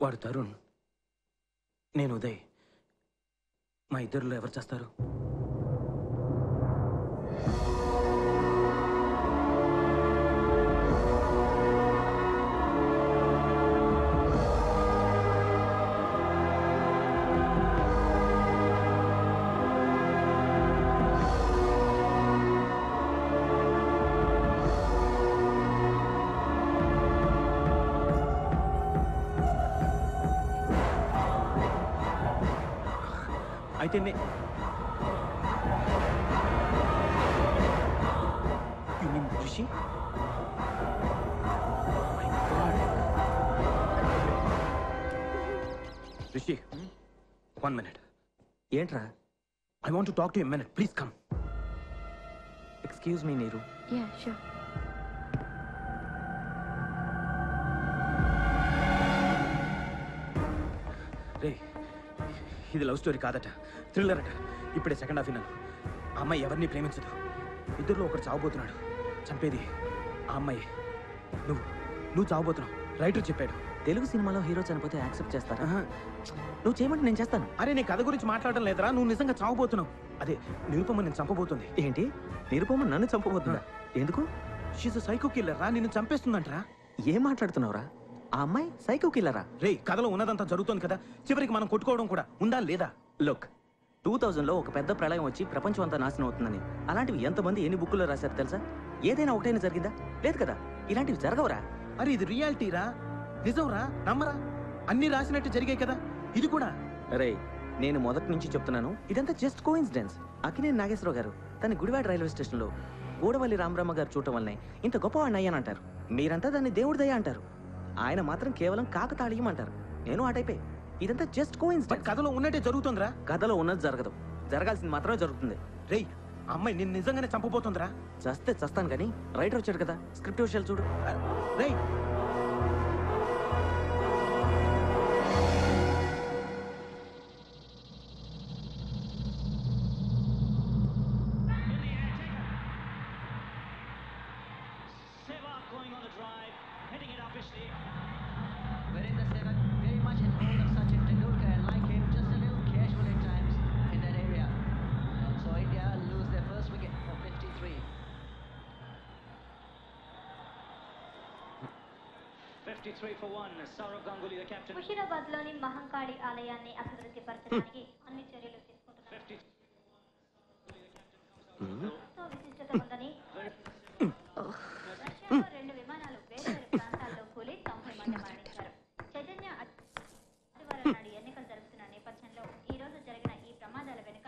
వాడు తరుణ్, నేను ఉదయ్. మా ఇద్దరిలో ఎవరు చేస్తారు? అయితే ఋషి, రిషి, 1 minute. ఏంట్రా? I want to talk to you. Minute please come. Excuse me Neeru. Yeah sure. రే, ఇది లవ్ స్టోరీ కాదట, థ్రిల్లర్ అట. ఇప్పుడే సెకండ్ హాఫ్ విన్నాను. ఆ అమ్మాయి ఎవరిని ప్రేమించదు. ఇద్దరిలో ఒకడు చావబోతున్నాడు. చంపేది ఆ అమ్మాయి. నువ్వు చావబోతున్నావు. రైటర్ చెప్పాడు. తెలుగు సినిమాలో హీరో చనిపోతే యాక్సెప్ట్ చేస్తారా? నువ్వు చేయమంటే నేను చేస్తాను. అరే, నీ కథ గురించి మాట్లాడడం లేదురా. నువ్వు నిజంగా చావబోతున్నావు. అదే నిరుపమ నేను చంపబోతుంది. ఏంటి? నిరుపమ నన్ను చంపబోతుందా? ఎందుకు? షీజ్ సైకో కిల్లర్ రా. నిన్ను చంపేస్తుందంటరా. ఏం మాట్లాడుతున్నావురా? ఆ అమ్మాయి సైకో కిల్లరా? రే, కథలో ఉన్నదంతా జరుగుతుంది కదా, చివరికి మనం కొట్టుకోవడం కూడా ఉందా లేదా? లుక్, 2000లో ఒక పెద్ద ప్రళయం వచ్చి ప్రపంచం అంతా నాశనం అవుతుందని అలాంటివి ఎంతమంది ఎన్ని బుక్కుల్లో రాశారు తెలుసా? ఏదైనా ఒకటైనా జరిగిందా? లేదు కదా. ఇలాంటివి జరగవురా. అరే, ఇది రియాలిటీరా, నిజంరా, నమ్మరా. అన్ని రాసినట్టు జరిగాయి కదా, ఇది కూడా. రే, నేను మొదటి నుంచి చెప్తున్నాను, ఇదంతా జస్ట్ కోఇన్సిడెన్స్. అక్కినేని నాగేశ్వరరావు గారు తన గుడివాడ రైల్వే స్టేషన్లో గూడవల్లి రామరామ గారు చూడటం వల్లనే ఇంత గొప్పవాడిని అయ్యానంటారు. మీరంతా దాన్ని దేవుడి దయ అంటారు. ఆయన మాత్రం కేవలం కాకతాళీయం అంటారు. నేను ఆ టైపే. ఇదంతా జస్ట్ కోఇన్సిడెన్స్. కథలో ఉన్నట్టే జరుగుతుందిరా. కథలో ఉన్నది జరగదు. జరగాల్సింది మాత్రమే జరుగుతుంది. రేయ్, ఆ అమ్మాయి నిన్ను నిజంగానే చంపబోతుందిరా. చస్తే చస్తాను కానీ రైటర్ వచ్చాడు కదా, స్క్రిప్ట్ విషయాలు చూడు. రేయ్, ముషీరాబాద్లోని మహంకాళి ఆలయాన్ని అభివృద్ధి పరచడానికి అన్ని చర్యలు తీసుకుంటున్నారు. విశిష్టత ఉందని రష్యాలో 2 విమానాలు వేర్వేరు ప్రాంతాల్లో కూలి 90 మంది మరణించారు. చైతన్య ఆదివారం నాడు ఎన్నికలు జరుగుతున్న నేపథ్యంలో ఈ రోజు జరిగిన ఈ ప్రమాదాల వెనుక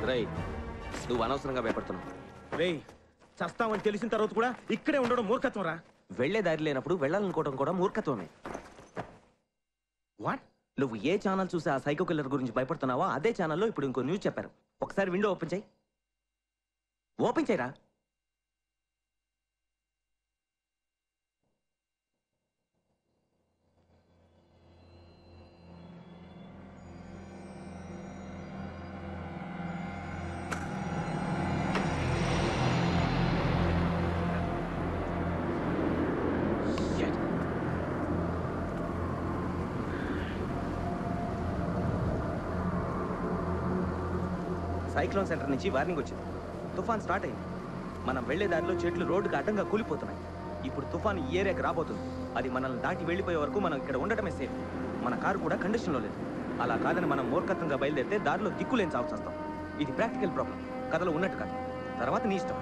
రై, నువ్వు అనవసరంగా భయపడుతున్నావు. రేయ్, చస్తామని తెలిసిన తర్వాత కూడా ఇక్కడే ఉండడం మూర్ఖత్వం రా. వెళ్లే దారి లేనప్పుడు వెళ్ళాలనుకోవడం కూడా మూర్ఖత్వమే. వాట్? నువ్వు ఏ ఛానల్ చూసి ఆ సైకో కిల్లర్ గురించి భయపడుతున్నావో అదే ఛానల్లో ఇప్పుడు ఇంకో న్యూస్ చెప్పారు. ఒకసారి విండో ఓపెన్ చేయి. ఓపెన్ చేయరా. సైక్లోన్ సెంటర్ నుంచి వార్నింగ్ వచ్చింది. తుఫాన్ స్టార్ట్ అయింది. మనం వెళ్లే దారిలో చెట్లు రోడ్డుకి అడ్డంగా కూలిపోతున్నాయి. ఇప్పుడు తుఫాన్ ఈ ఏరియాకి రాబోతుంది. అది మనల్ని దాటి వెళ్ళిపోయే వరకు మనం ఇక్కడ ఉండటమే సేఫ్. మన కారు కూడా కండిషన్లో లేదు. అలా కాదని మనం మూర్ఖత్వంగా బయలుదేరితే దారిలో దిక్కులేని చావు చేస్తాం. ఇది ప్రాక్టికల్ ప్రాబ్లం, కథలో ఉన్నట్టు కాదు. తర్వాత నీ ఇష్టం.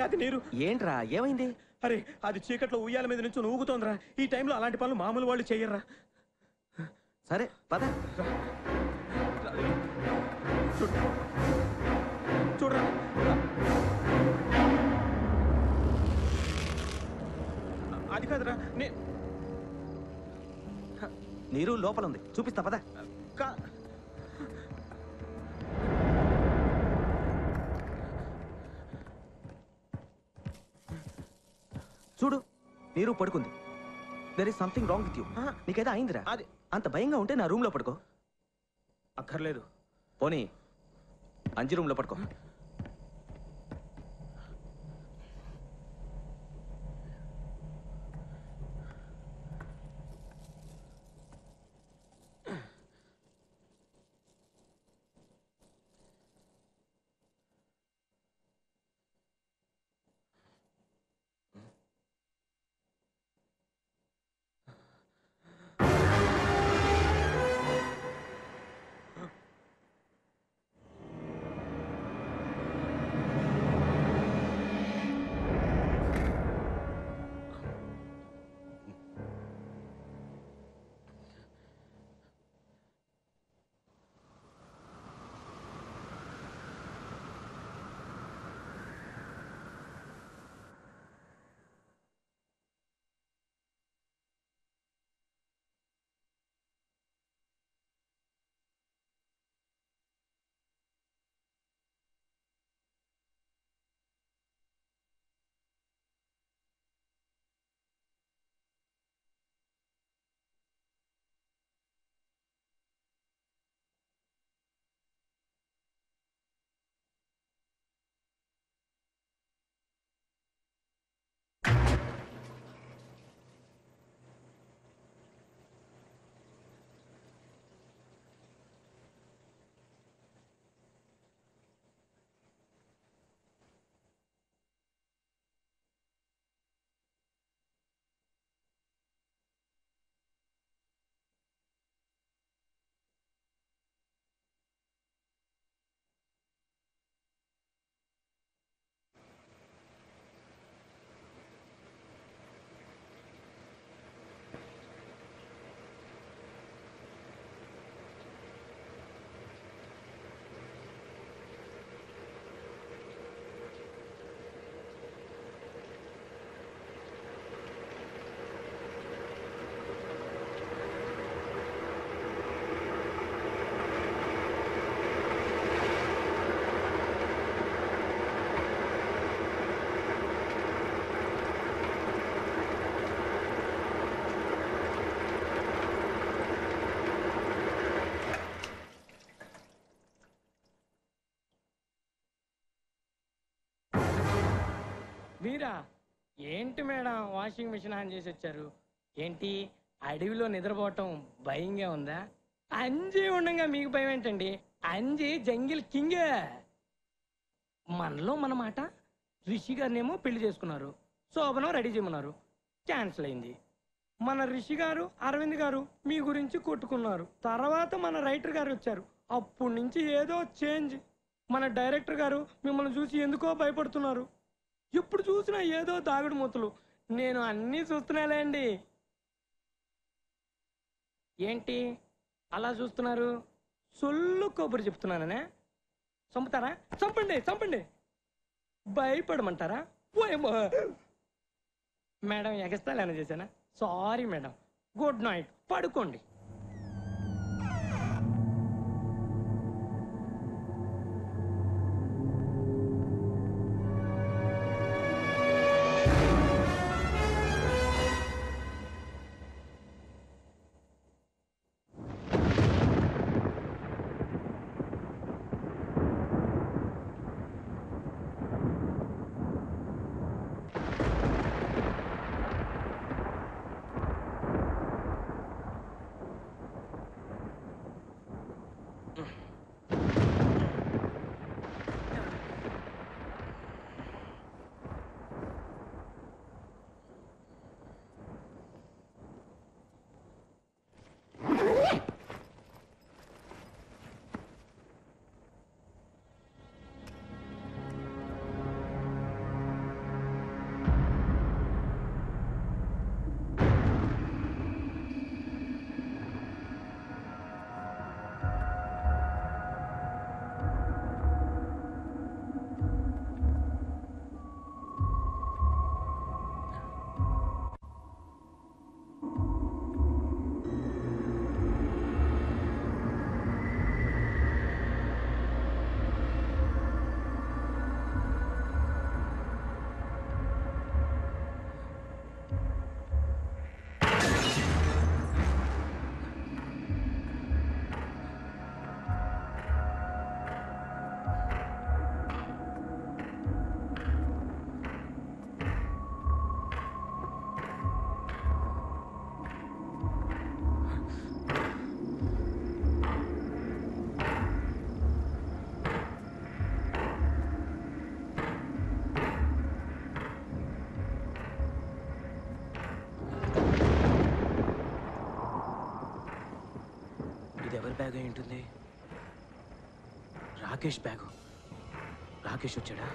అది నీరు ఏంట్రా ఏమైంది? అరే అది చీకట్లో ఉయ్యాల మీద నుంచి ఊగుతోందిరా. ఈ టైంలో అలాంటి పనులు మామూలు వాళ్ళు చెయ్యర్రా. సరే పద. చూడరా అది కాదురా నీరు లోపల ఉంది, చూపిస్తా పదా. చూడు, నీరు పడుకుంది. There is something wrong with you. నీకైతే అయిందిరా? అది అంత భయంగా ఉంటే నా రూమ్ లో పడుకో. అక్కర్లేదు. పోనీ అంజి రూమ్ లో పడుకో. మీరా? ఏంటి మేడం వాషింగ్ మిషన్ ఆన్ చేసి వచ్చారు? ఏంటి అడవిలో నిద్రపోవటం భయంగా ఉందా? అంజీ ఉండగా మీకు భయం ఏంటండి? అంజీ జంగిల్ కింగే. మనలో మన మాట. రిషి గారినేమో పెళ్లి చేసుకున్నారు, శోభనం రెడీ చేయమన్నారు, క్యాన్సిల్ అయింది. మన రిషి గారు అరవింద్ గారు మీ గురించి కొట్టుకున్నారు. తర్వాత మన రైటర్ గారు వచ్చారు. అప్పటి నుంచి ఏదో చేంజ్. మన డైరెక్టర్ గారు మిమ్మల్ని చూసి ఎందుకో భయపడుతున్నారు. ఎప్పుడు చూసినా ఏదో దాగుడు మూతలు. నేను అన్నీ చూస్తున్నాలేండి. ఏంటి అలా చూస్తున్నారు? సొల్లు కొబ్బరి చెప్తున్నాననే. చంపుతారా? చంపండి చంపండి. భయపడమంటారా? మేడం ఎగస్తాలేనా చేశానా? Sorry madam. గుడ్ నైట్, పడుకోండి. బ్యాగ్ అయి ఉంటుంది. రాకేష్ బ్యాగు. రాకేష్ వచ్చాడా?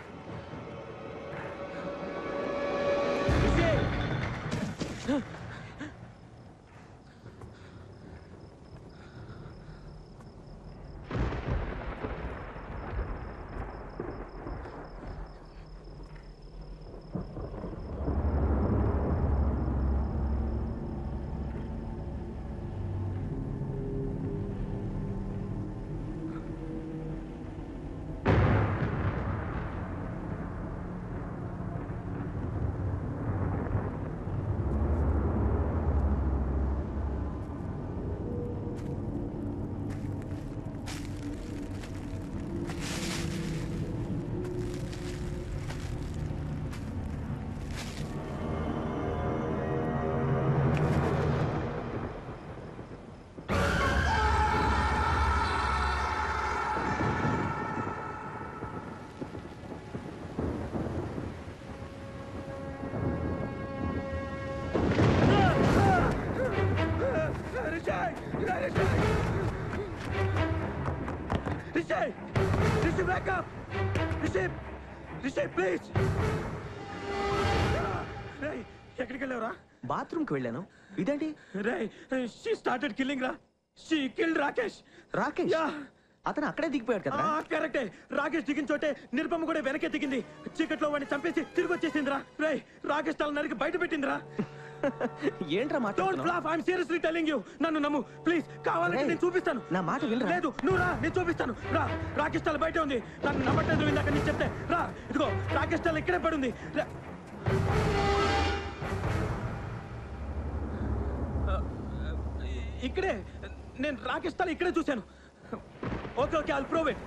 ఎక్కడికి వెళ్ళావురా? బాత్రూమ్కి వెళ్ళాను. ఇదేంటి? షీ స్టార్టెడ్ కిల్లింగ్ రా. She killed Rakesh. రాకేష్? అతను అక్కడే దిగిపోయాడు కదా? కరెక్టే. రాకేష్ దిగిన చోటే నిరుపమ్మ కూడా వెనకే దిగింది. చీకట్లో వాడిని చంపేసి తిరిగి వచ్చేసిందిరా. రేయ్, రాకేష్ తల నరికి బయట పెట్టిందిరా. ఏంట్రా మాట? Don't flop, I am seriously telling you. నన్ను నమ్ము ప్లీజ్. కావాలంటే నేను చూపిస్తాను. నా మాట వినరా? లేదు, నువ్వు రా, నేను చూపిస్తాను. రా, రాకేష్ తల బయట ఉంది. నన్ను నమ్మట్లేదు ఇందాక నేను చెప్తే. రా, ఇదిగో రాకేష్ తల ఇక్కడే పడి ఉంది. ఇక్కడే నేను రాకేష్ తల ఇక్కడే చూశాను. Okay okay, I'll prove it.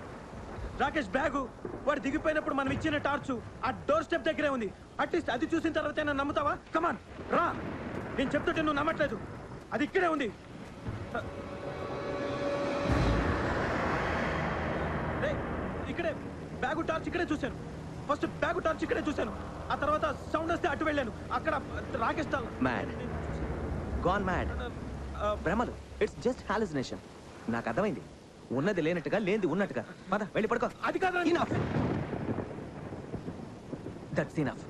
Rakesh bag వాడు దిగిపోయినప్పుడు మనం ఇచ్చిన టార్చ్ ఆ డోర్ స్టెప్ దగ్గరే ఉంది. అట్లీస్ట్ అది చూసిన తర్వాత నన్ను నమ్ముతావా? కమాన్ రా, నేను చెప్తుంటే నువ్వు నమ్మట్లేదు. అది ఇక్కడే ఉంది. ఇక్కడే బ్యాగు టార్చ్ ఇక్కడే చూశాను. ఫస్ట్ బ్యాగు టార్చ్ ఇక్కడే చూశాను. ఆ తర్వాత సౌండ్ వస్తే అటు వెళ్ళాను. అక్కడ రాకేష్ తల మ్యాడ్, గాన్ మ్యాడ్, భ్రమలు. It's just hallucination. నాకు అర్థమైంది. ఉన్నది లేనట్టుగా, లేనిది ఉన్నట్టుగా. పద వెళ్ళి పడుకో. అది కాదు. Enough, that's enough.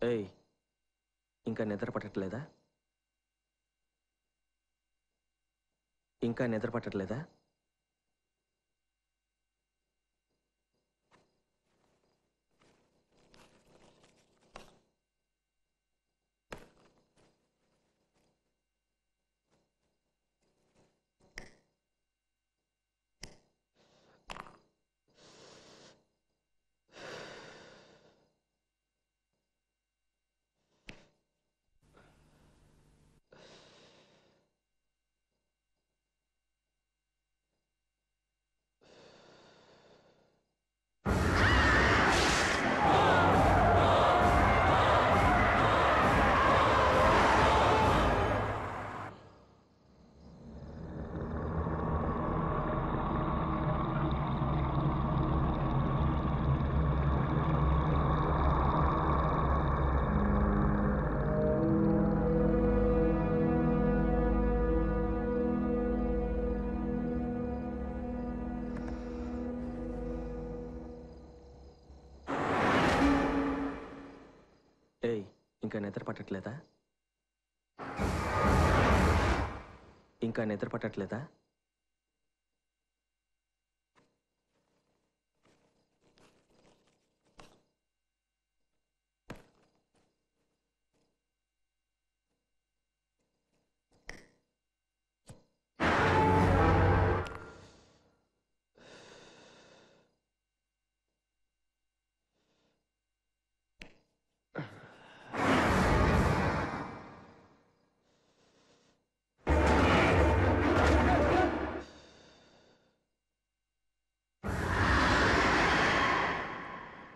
ఏయ్, ఇంకా నిద్ర పట్టట్లేదా? ఇంకా నిద్ర పట్టట్లేదా? ఏయ్, ఇంకా నిద్ర పట్టట్లేదా? ఇంకా నిద్ర పట్టట్లేదా?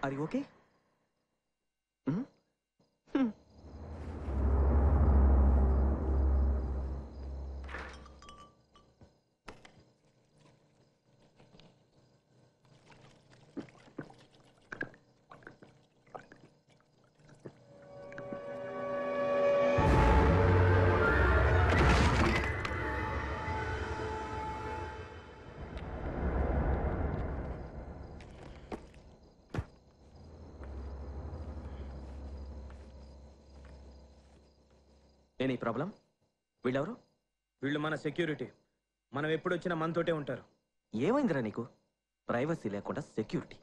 Are you okay? Any problem? వీళ్ళెవరు? వీళ్ళు మన సెక్యూరిటీ. మనం ఎప్పుడు వచ్చినా మనతోటే ఉంటారు. ఏమైందిరా నీకు? ప్రైవసీ లేకుండా సెక్యూరిటీ.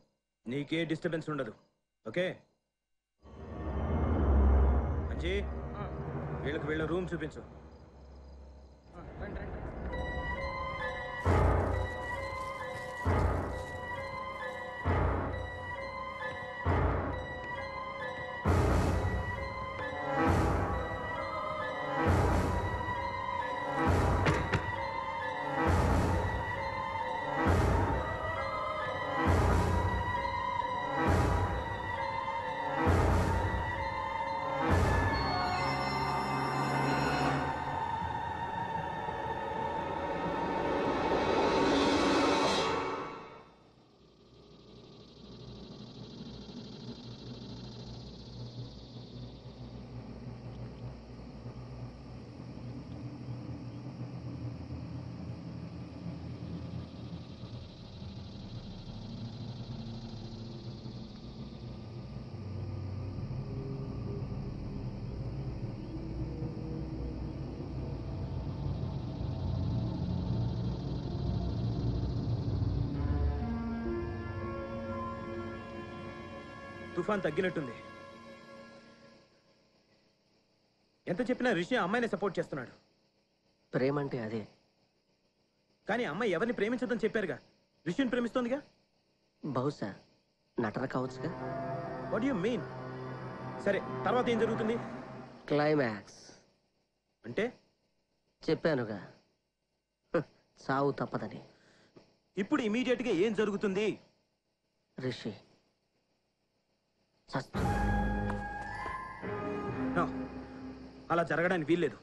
నీకే డిస్టర్బెన్స్ ఉండదు. ఓకే అంజీ, వీళ్ళకి వీళ్ళ రూమ్ చూపించు. తుఫాన్ తగ్గినట్టుంది. ఎంత చెప్పినా రిషి అమ్మాయిని సపోర్ట్ చేస్తున్నాడు. ప్రేమ అంటే అదే. కానీ అమ్మాయి ఎవరిని ప్రేమించదని చెప్పారుగా. రిషిని ప్రేమిస్తోందిగా. బహుశా నటన కావచ్చుగా. What you mean? సరే, తర్వాత ఏం జరుగుతుంది? క్లైమాక్స్ అంటే చెప్పానుగా, సావు తప్పదని. ఇప్పుడు ఇమీడియట్ గా ఏం జరుగుతుంది? రిషి No, అలా జరగడానికి వీల్లేదు.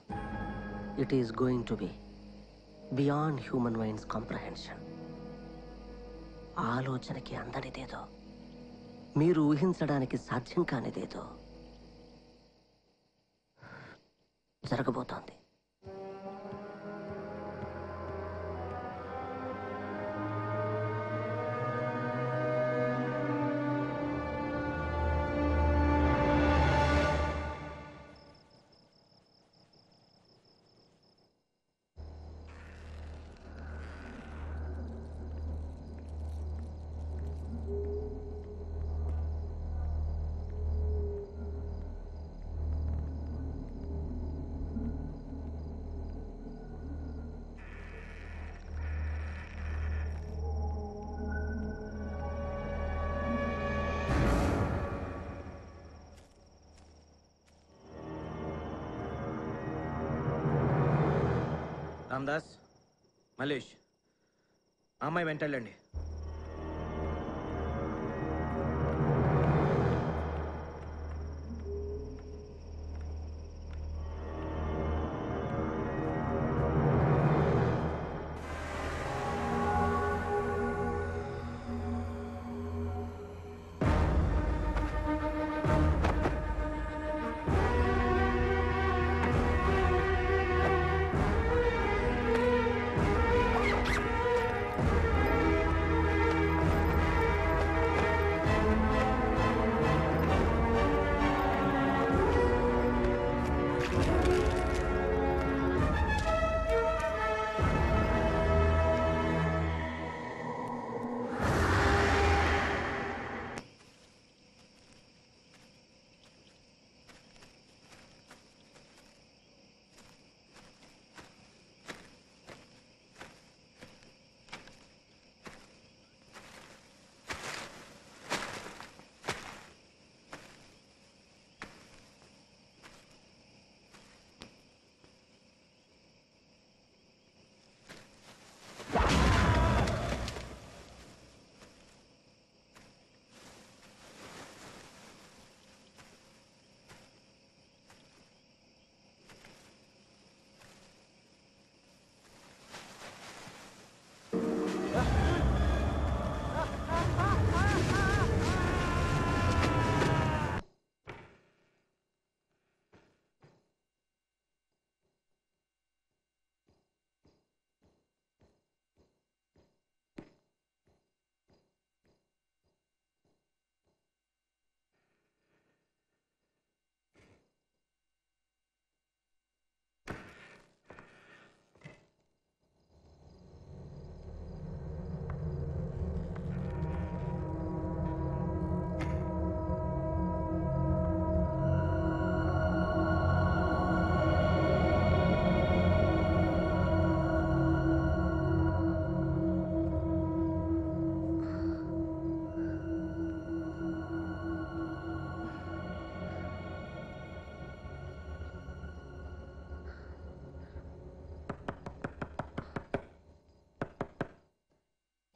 It is going to be beyond human minds comprehension. ఆలోచనకి అందనిదేదో, మీరు ఊహించడానికి సాధ్యం కానిదేదో జరగబోతోంది. రామ్దాస్, మలేష్, ఆ అమ్మాయి వెంటెళ్ళండి.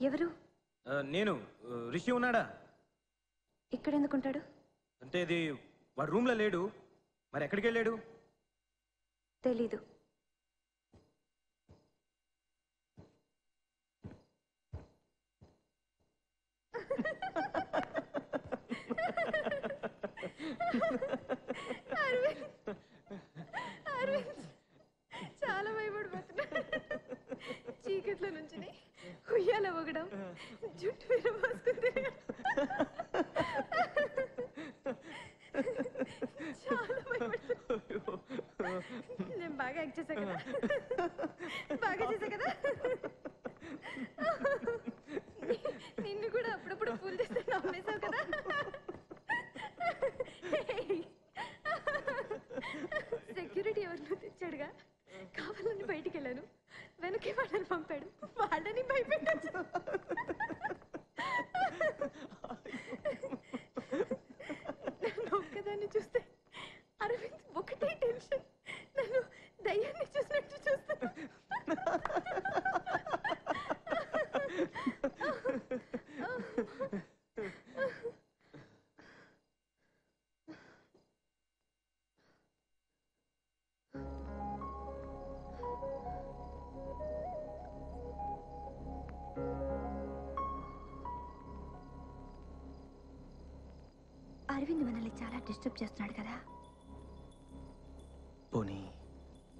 ఎవరు? నేను. రిషి ఉన్నాడా? ఇక్కడ ఎందుకుంటాడు? అంటే ఇది వాడు రూమ్లో లేడు, మరి ఎక్కడికి వెళ్ళాడు? తెలీదు. చాలా భయపడిపోతున్నా. చీకట్లో నుంచి ఉయ్యాల ఊగడం, జుట్టు విరబోసుకుంది. చాలా భయపడుతున్నా. నేను బాగా యాక్ట్ చేశా కదా, బాగా చేశా కదా. నిన్ను కూడా అప్పుడప్పుడు ఫుల్ చేస్తే నమ్మేశావు కదా. సెక్యూరిటీ ఎవరినో తెచ్చాడుగా, కావాలని బయటికి వెళ్ళాను. వెనకే వాళ్ళని పంపాడు, వాళ్ళని భయపెట్టచ్చు. నన్ను ఒక్కదాన్ని చూస్తే అరవింద్ ఒకటే టెన్షన్. నన్ను దయ్యాన్ని చూసినట్టు చూస్తాను. అరవింద్ మనల్ని చాలా డిస్టర్బ్ చేస్తున్నాడు కదా. పోనీ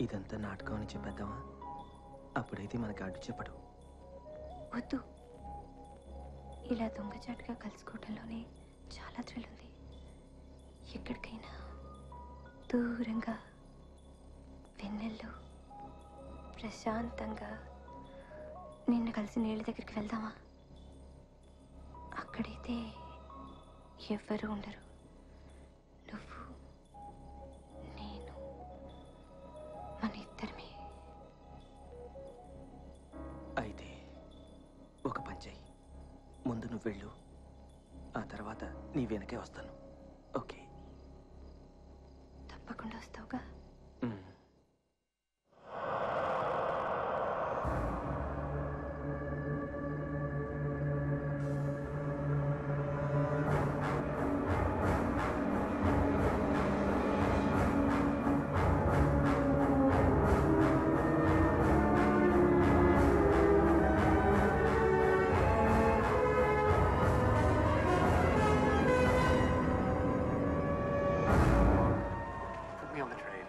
ఇదంతా నాటకం అని చెప్పేద్దామా? అప్పుడైతే మనకు అడ్డు చెప్పడు. వద్దు, ఇలా దొంగచాటుగా కలుసుకోవడంలోనే చాలా థ్రిల్ ఉంది. ఎక్కడికైనా దూరంగా వెన్నెల్లో ప్రశాంతంగా నిన్ను కలిసి నీళ్ళ దగ్గరికి వెళ్దామా? అక్కడైతే ఎవ్వరూ ఉండరు. నువ్వు, నేను, మన ఇద్దరమే. అయితే ఒక పని చెయ్యి. ముందు నువ్వు వెళ్ళు, ఆ తర్వాత నీ వెనకే వస్తాను. ఓకే? తప్పకుండా వస్తావుగా? me on the trade.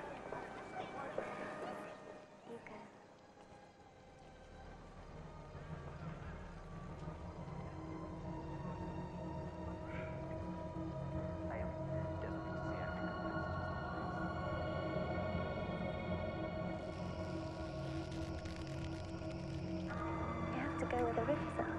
You have to go with a rickshaw.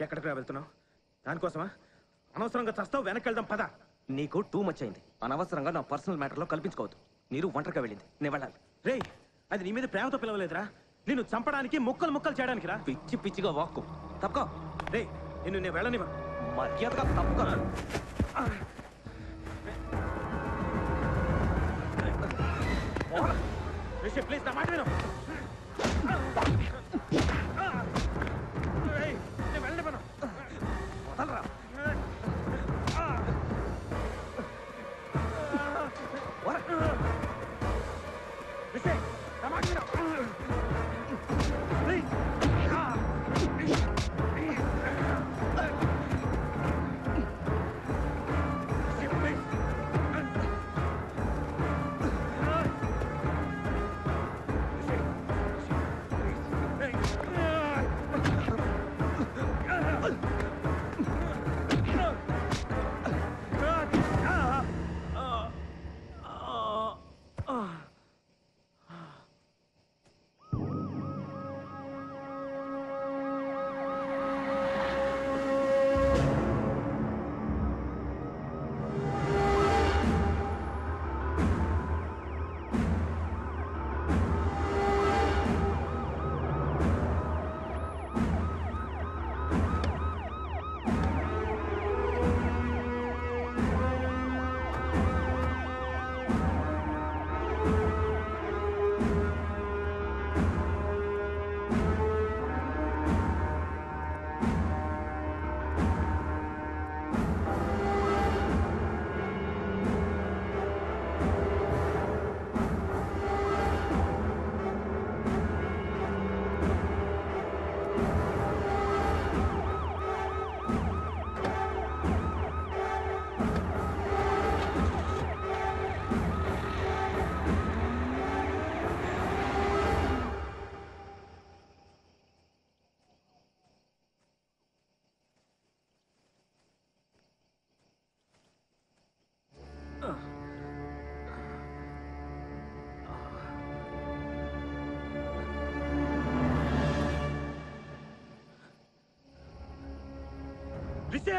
ఎక్కడికి వెళ్తున్నావు? దానికోసమా? అనవసరంగా చస్తావు. వెనక్కి వెళ్దాం పద. నీకు టూ మచ్ అయింది. అనవసరంగా నా పర్సనల్ మ్యాటర్లో కల్పించుకోవద్దు. నీరు ఒంటరిగా వెళ్ళింది, నేను వెళ్ళాలి. రేయ్, అది నీ మీద ప్రేమతో పిలవలేదురా, నిన్ను చంపడానికి ముక్కలు ముక్కలు చేయడానికి రా. పిచ్చి పిచ్చిగా వాక్కు తప్పుకో. రే, నిన్ను నేను వెళ్ళనివ్వను. మర్యాదగా తప్పుకో. రిషి, ప్లీజ్ నా మాట విను. నేను వెళ్ళనివ్వను. వదలరా. రిషి, నా మాట విను. ప్లీజ్. రిషి,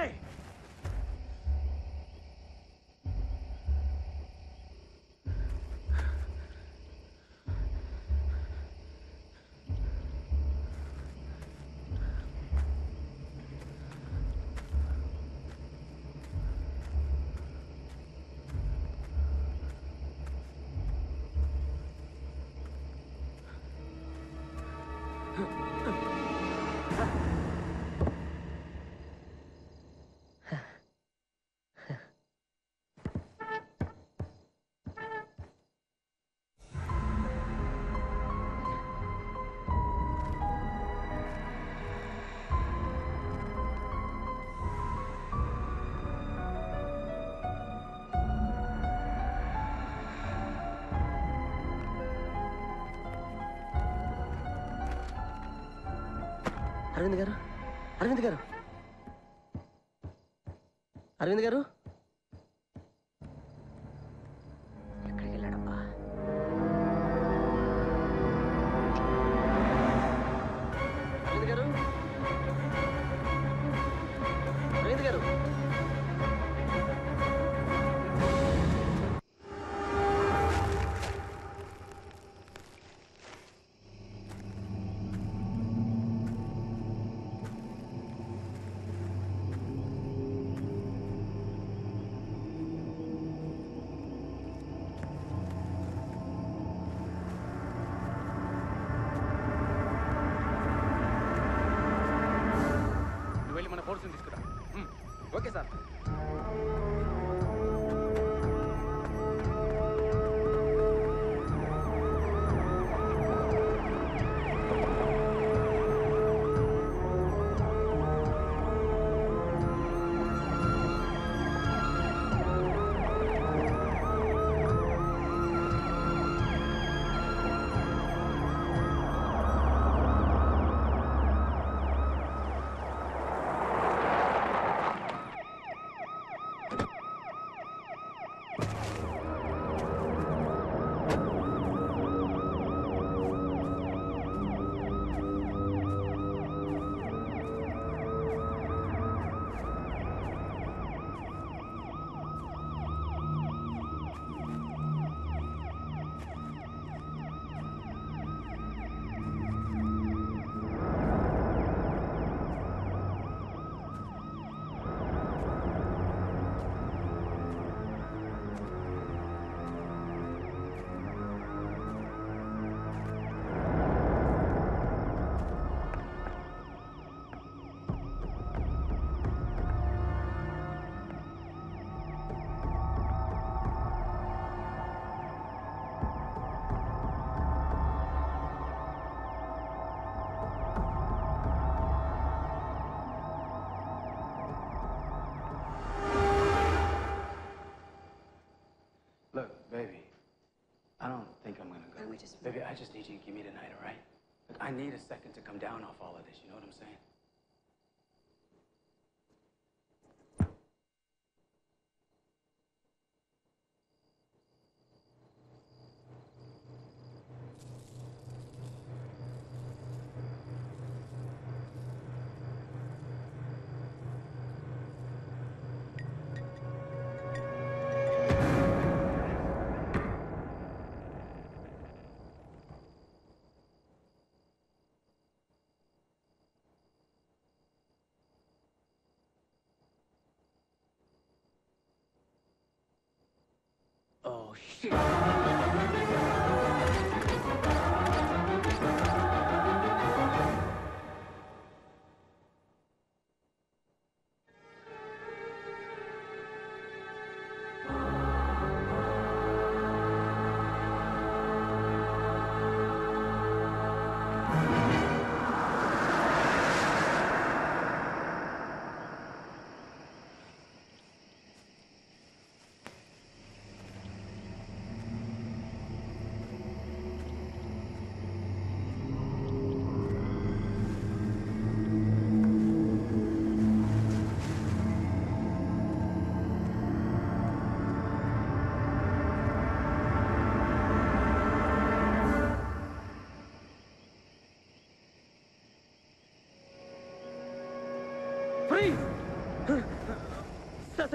అరవింద్ గారు, అరవింద్ గారు, అరవింద్ గారు, ఎక్కడికి వెళ్ళాడబ్బా? అరవింద్ గారు, అరవింద్ గారు. వెళ్ళి మన ఫోర్స్ని తీసుకురా. Okay sir. Look, baby, I don't think I'm gonna go. Baby, I just need you to give me the night, all right? Look, I need a second to come down off all of this, you know what I'm saying? Oh, shit.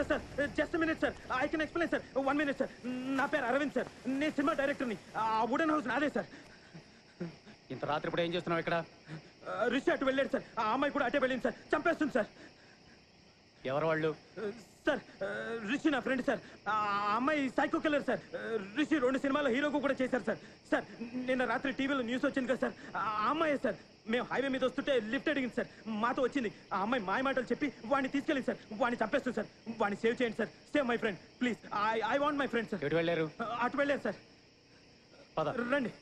Sir just minute sir, I can explain sir. 1 minute sir. నా పేరు Arvind sir, నేను cinema డైరెక్టర్ని. ఆ wooden house నాదే sir. ఇంత రాత్రి ఇప్పుడు ఏం చేస్తున్నావు ఇక్కడ? రిషి అటు వెళ్ళాడు సార్, ఆ అమ్మాయి కూడా అటే వెళ్ళింది సార్. చంపేస్తుంది సార్. ఎవరు వాళ్ళు? సార్ రిషి నా ఫ్రెండ్ సార్. ఆ అమ్మాయి సైకో కిల్లర్ సార్. రిషి 2 సినిమాల్లో హీరోగా కూడా చేశారు సార్. సార్ నిన్న రాత్రి టీవీలో న్యూస్ వచ్చింది కదా సార్. ఆ అమ్మాయి సార్. మేము హైవే మీద వస్తుంటే లిఫ్ట్ అడిగింది సార్. మాతో వచ్చింది. ఆ అమ్మాయి మాయ మాటలు చెప్పి వాడిని తీసుకెళ్ళింది సార్. వాడిని చంపేస్తుంది సార్. వాడిని సేవ్ చేయండి sir. Save my friend please. I want my friend sir. ఎటు వెళ్ళారు? అటు వెళ్ళారు సార్. రండి.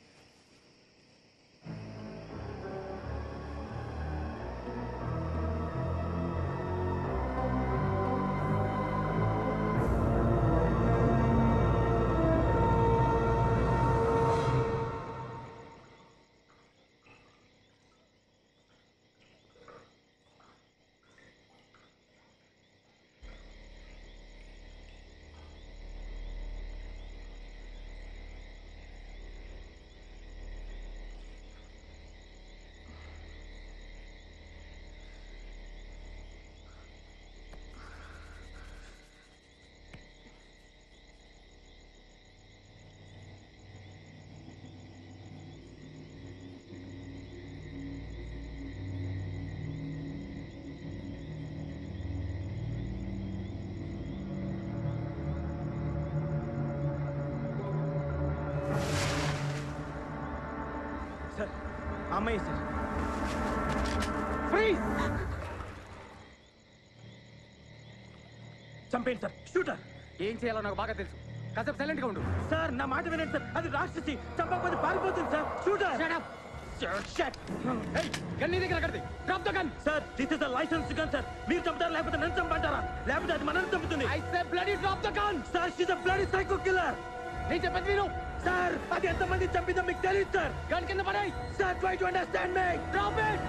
సార్ అమ్మాయి సార్. చంపేయండి సార్. షూటర్. ఏం చేయాలో నాకు బాగా తెలుసు. కాసేపు సైలెంట్ గా ఉండు. సార్ నా మాట వినండి సార్. అది రాక్షసి. చంపకపోతే పారిపోతుంది సార్. షూటర్. గన్ దగ్గర కడది. Drop the gun. Sir this is the license gun sir. మీరు చంపుతారా లేకపోతే నన్ను చంపంటారా? లేకపోతే అది మనల్ని చంపుతుంది. I say bloody drop the gun. Sir she is a bloody psycho killer. నేను చెప్పేది విను. సార్ అది ఎంతమంది చంపిందో మీకు తెలియదు సార్. గన్ కింద పడేయ్. Sir try to understand me. Drop it.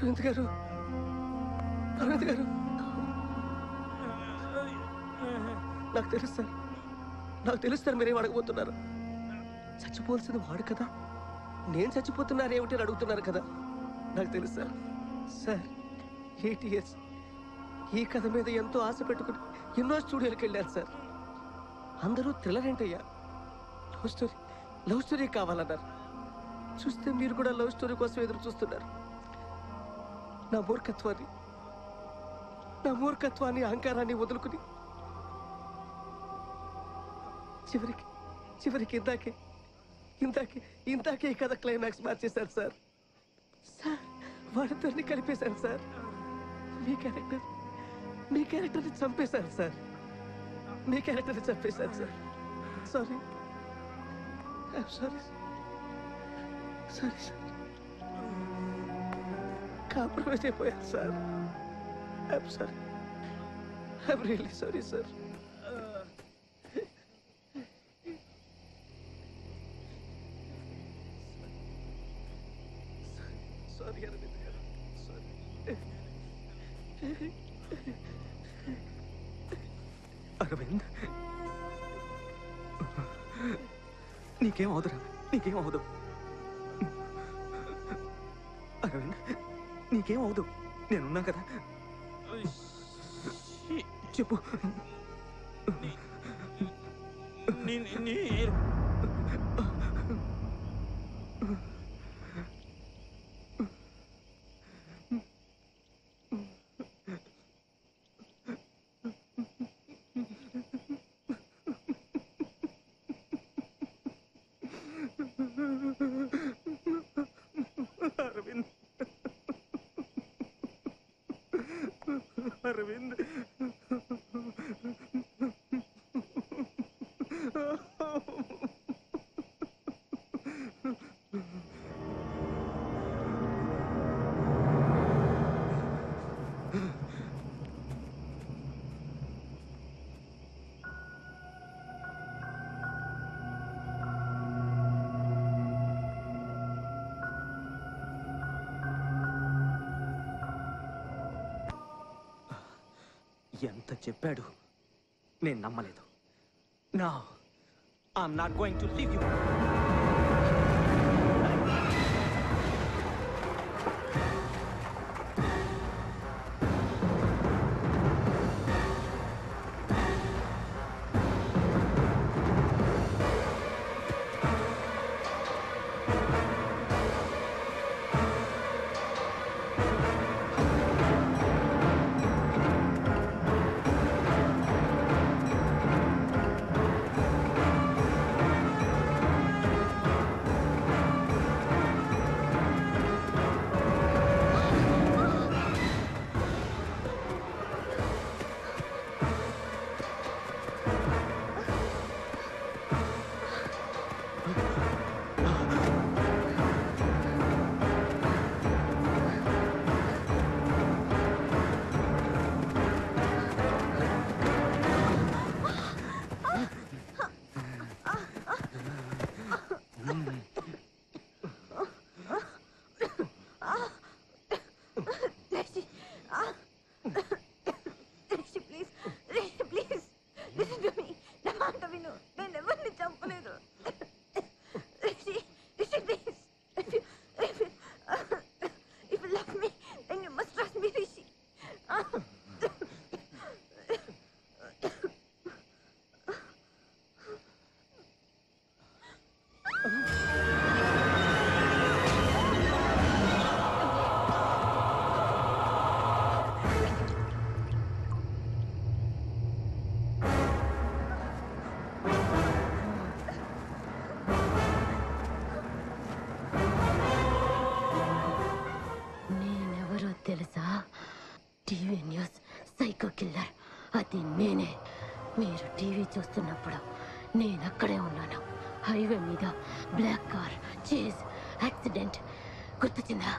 Aravind గారు, అరవింద్ గారు, నాకు తెలుసు సార్, నాకు తెలుసు సార్ మీరేం అడగబోతున్నారు. చచ్చిపోవాల్సింది వాడు కదా, నేను చచ్చిపోతున్నారు ఏమిటి అని అడుగుతున్నారు కదా. నాకు తెలుసు సార్. సార్ 8 years ఈ కథ మీద ఎంతో ఆశ పెట్టుకుని ఎన్నో స్టూడియోలకు వెళ్ళారు సార్. అందరూ థ్రిల్లర్ ఏంటయ్యా, లవ్ స్టోరీ కావాలన్నారు. చూస్తే మీరు కూడా లవ్ స్టోరీ కోసం ఎదురు చూస్తున్నారు. నా మూర్ఖత్వాన్ని అహంకారాన్ని వదులుకుని చివరికి ఇందాకే ఈ కథ క్లైమాక్స్ మార్చేశారు సార్. వాడిద్దరిని కలిపేశారు సార్. మీ క్యారెక్టర్ని చంపేశారు sir. Sorry sorry sir, compromise అయిపోయారు sir. I'm really sorry sir. Sorry Aravind గారు, సారీ. అరవింద్, నీకేం అవదురా, నీకేం అవదు. అరవింద్, నీకేం అవదు, నేనున్నా కదా. చెప్పు. అరవింద్, ఎంత చెప్పాడు, నేను నమ్మలేదు. నా I'm not going to leave you. తెలుసా? టీవీ న్యూస్ సైకో కిల్లర్ అది నేనే. మీరు టీవీ చూస్తున్నప్పుడు నేను అక్కడే ఉన్నాను. హైవే మీద బ్లాక్ కార్ చేజ్ యాక్సిడెంట్ గుర్తొచ్చిందా?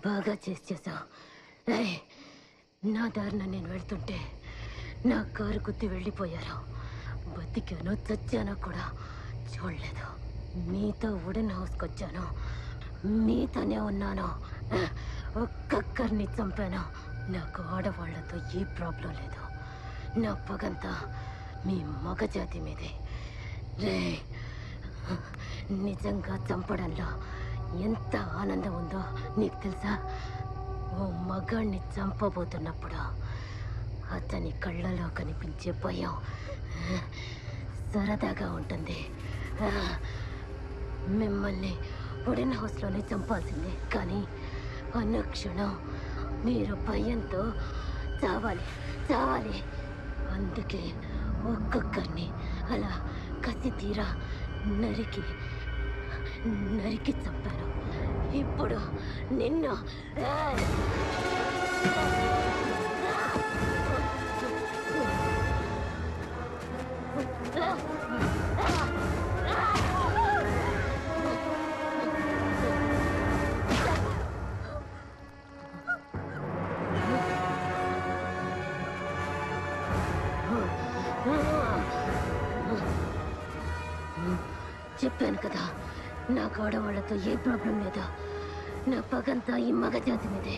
బాగా చేసావు. నా దారిన నేను వెళ్తుంటే నా కారు గుద్ది వెళ్ళిపోయారు. బతికానో చచ్చానో కూడా చూడలేదు. మీతో వుడెన్ హౌస్కి వచ్చాను, మీతోనే ఉన్నాను. ఒక్కొక్కరిని చంపాను. నాకు ఆడవాళ్లతో ఏ ప్రాబ్లం లేదు. నా పగంతా మీ మగజాతి మీదే. రే, నిజంగా చంపడంలో ఎంత ఆనందం ఉందో నీకు తెలుసా? ఓ మగాణ్ణి చంపబోతున్నప్పుడు అతని కళ్ళలో కనిపించే భయం సరదాగా ఉంటుంది. మిమ్మల్ని వుడెన్ హౌస్లోనే చంపాల్సిందే, కానీ అనుక్షణం మీరు భయంతో చావాలి చావాలి. అందుకే ఒక్కొక్కరిని అలా కసి తీరా నరికి నరికి చంపాను. ఇప్పుడు నిన్ను చెప్పాను కదా, నాకు ఆడవాళ్లతో ఏ ప్రాబ్లం లేదు. నా పగంతా ఈ మగజాతి మీదే.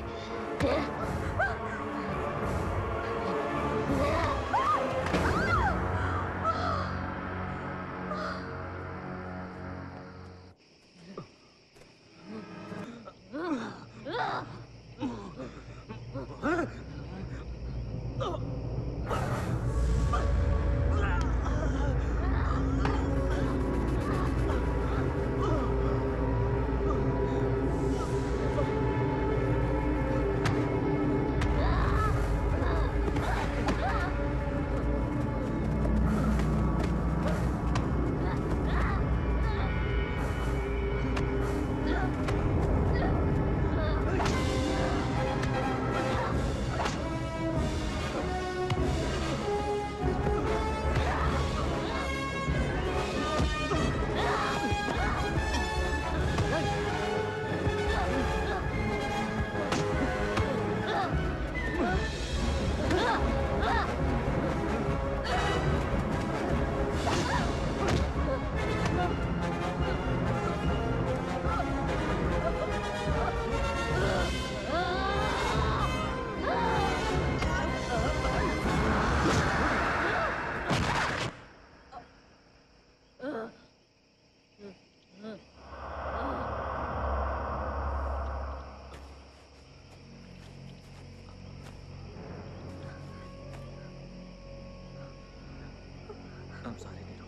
I'm sorry, Nero.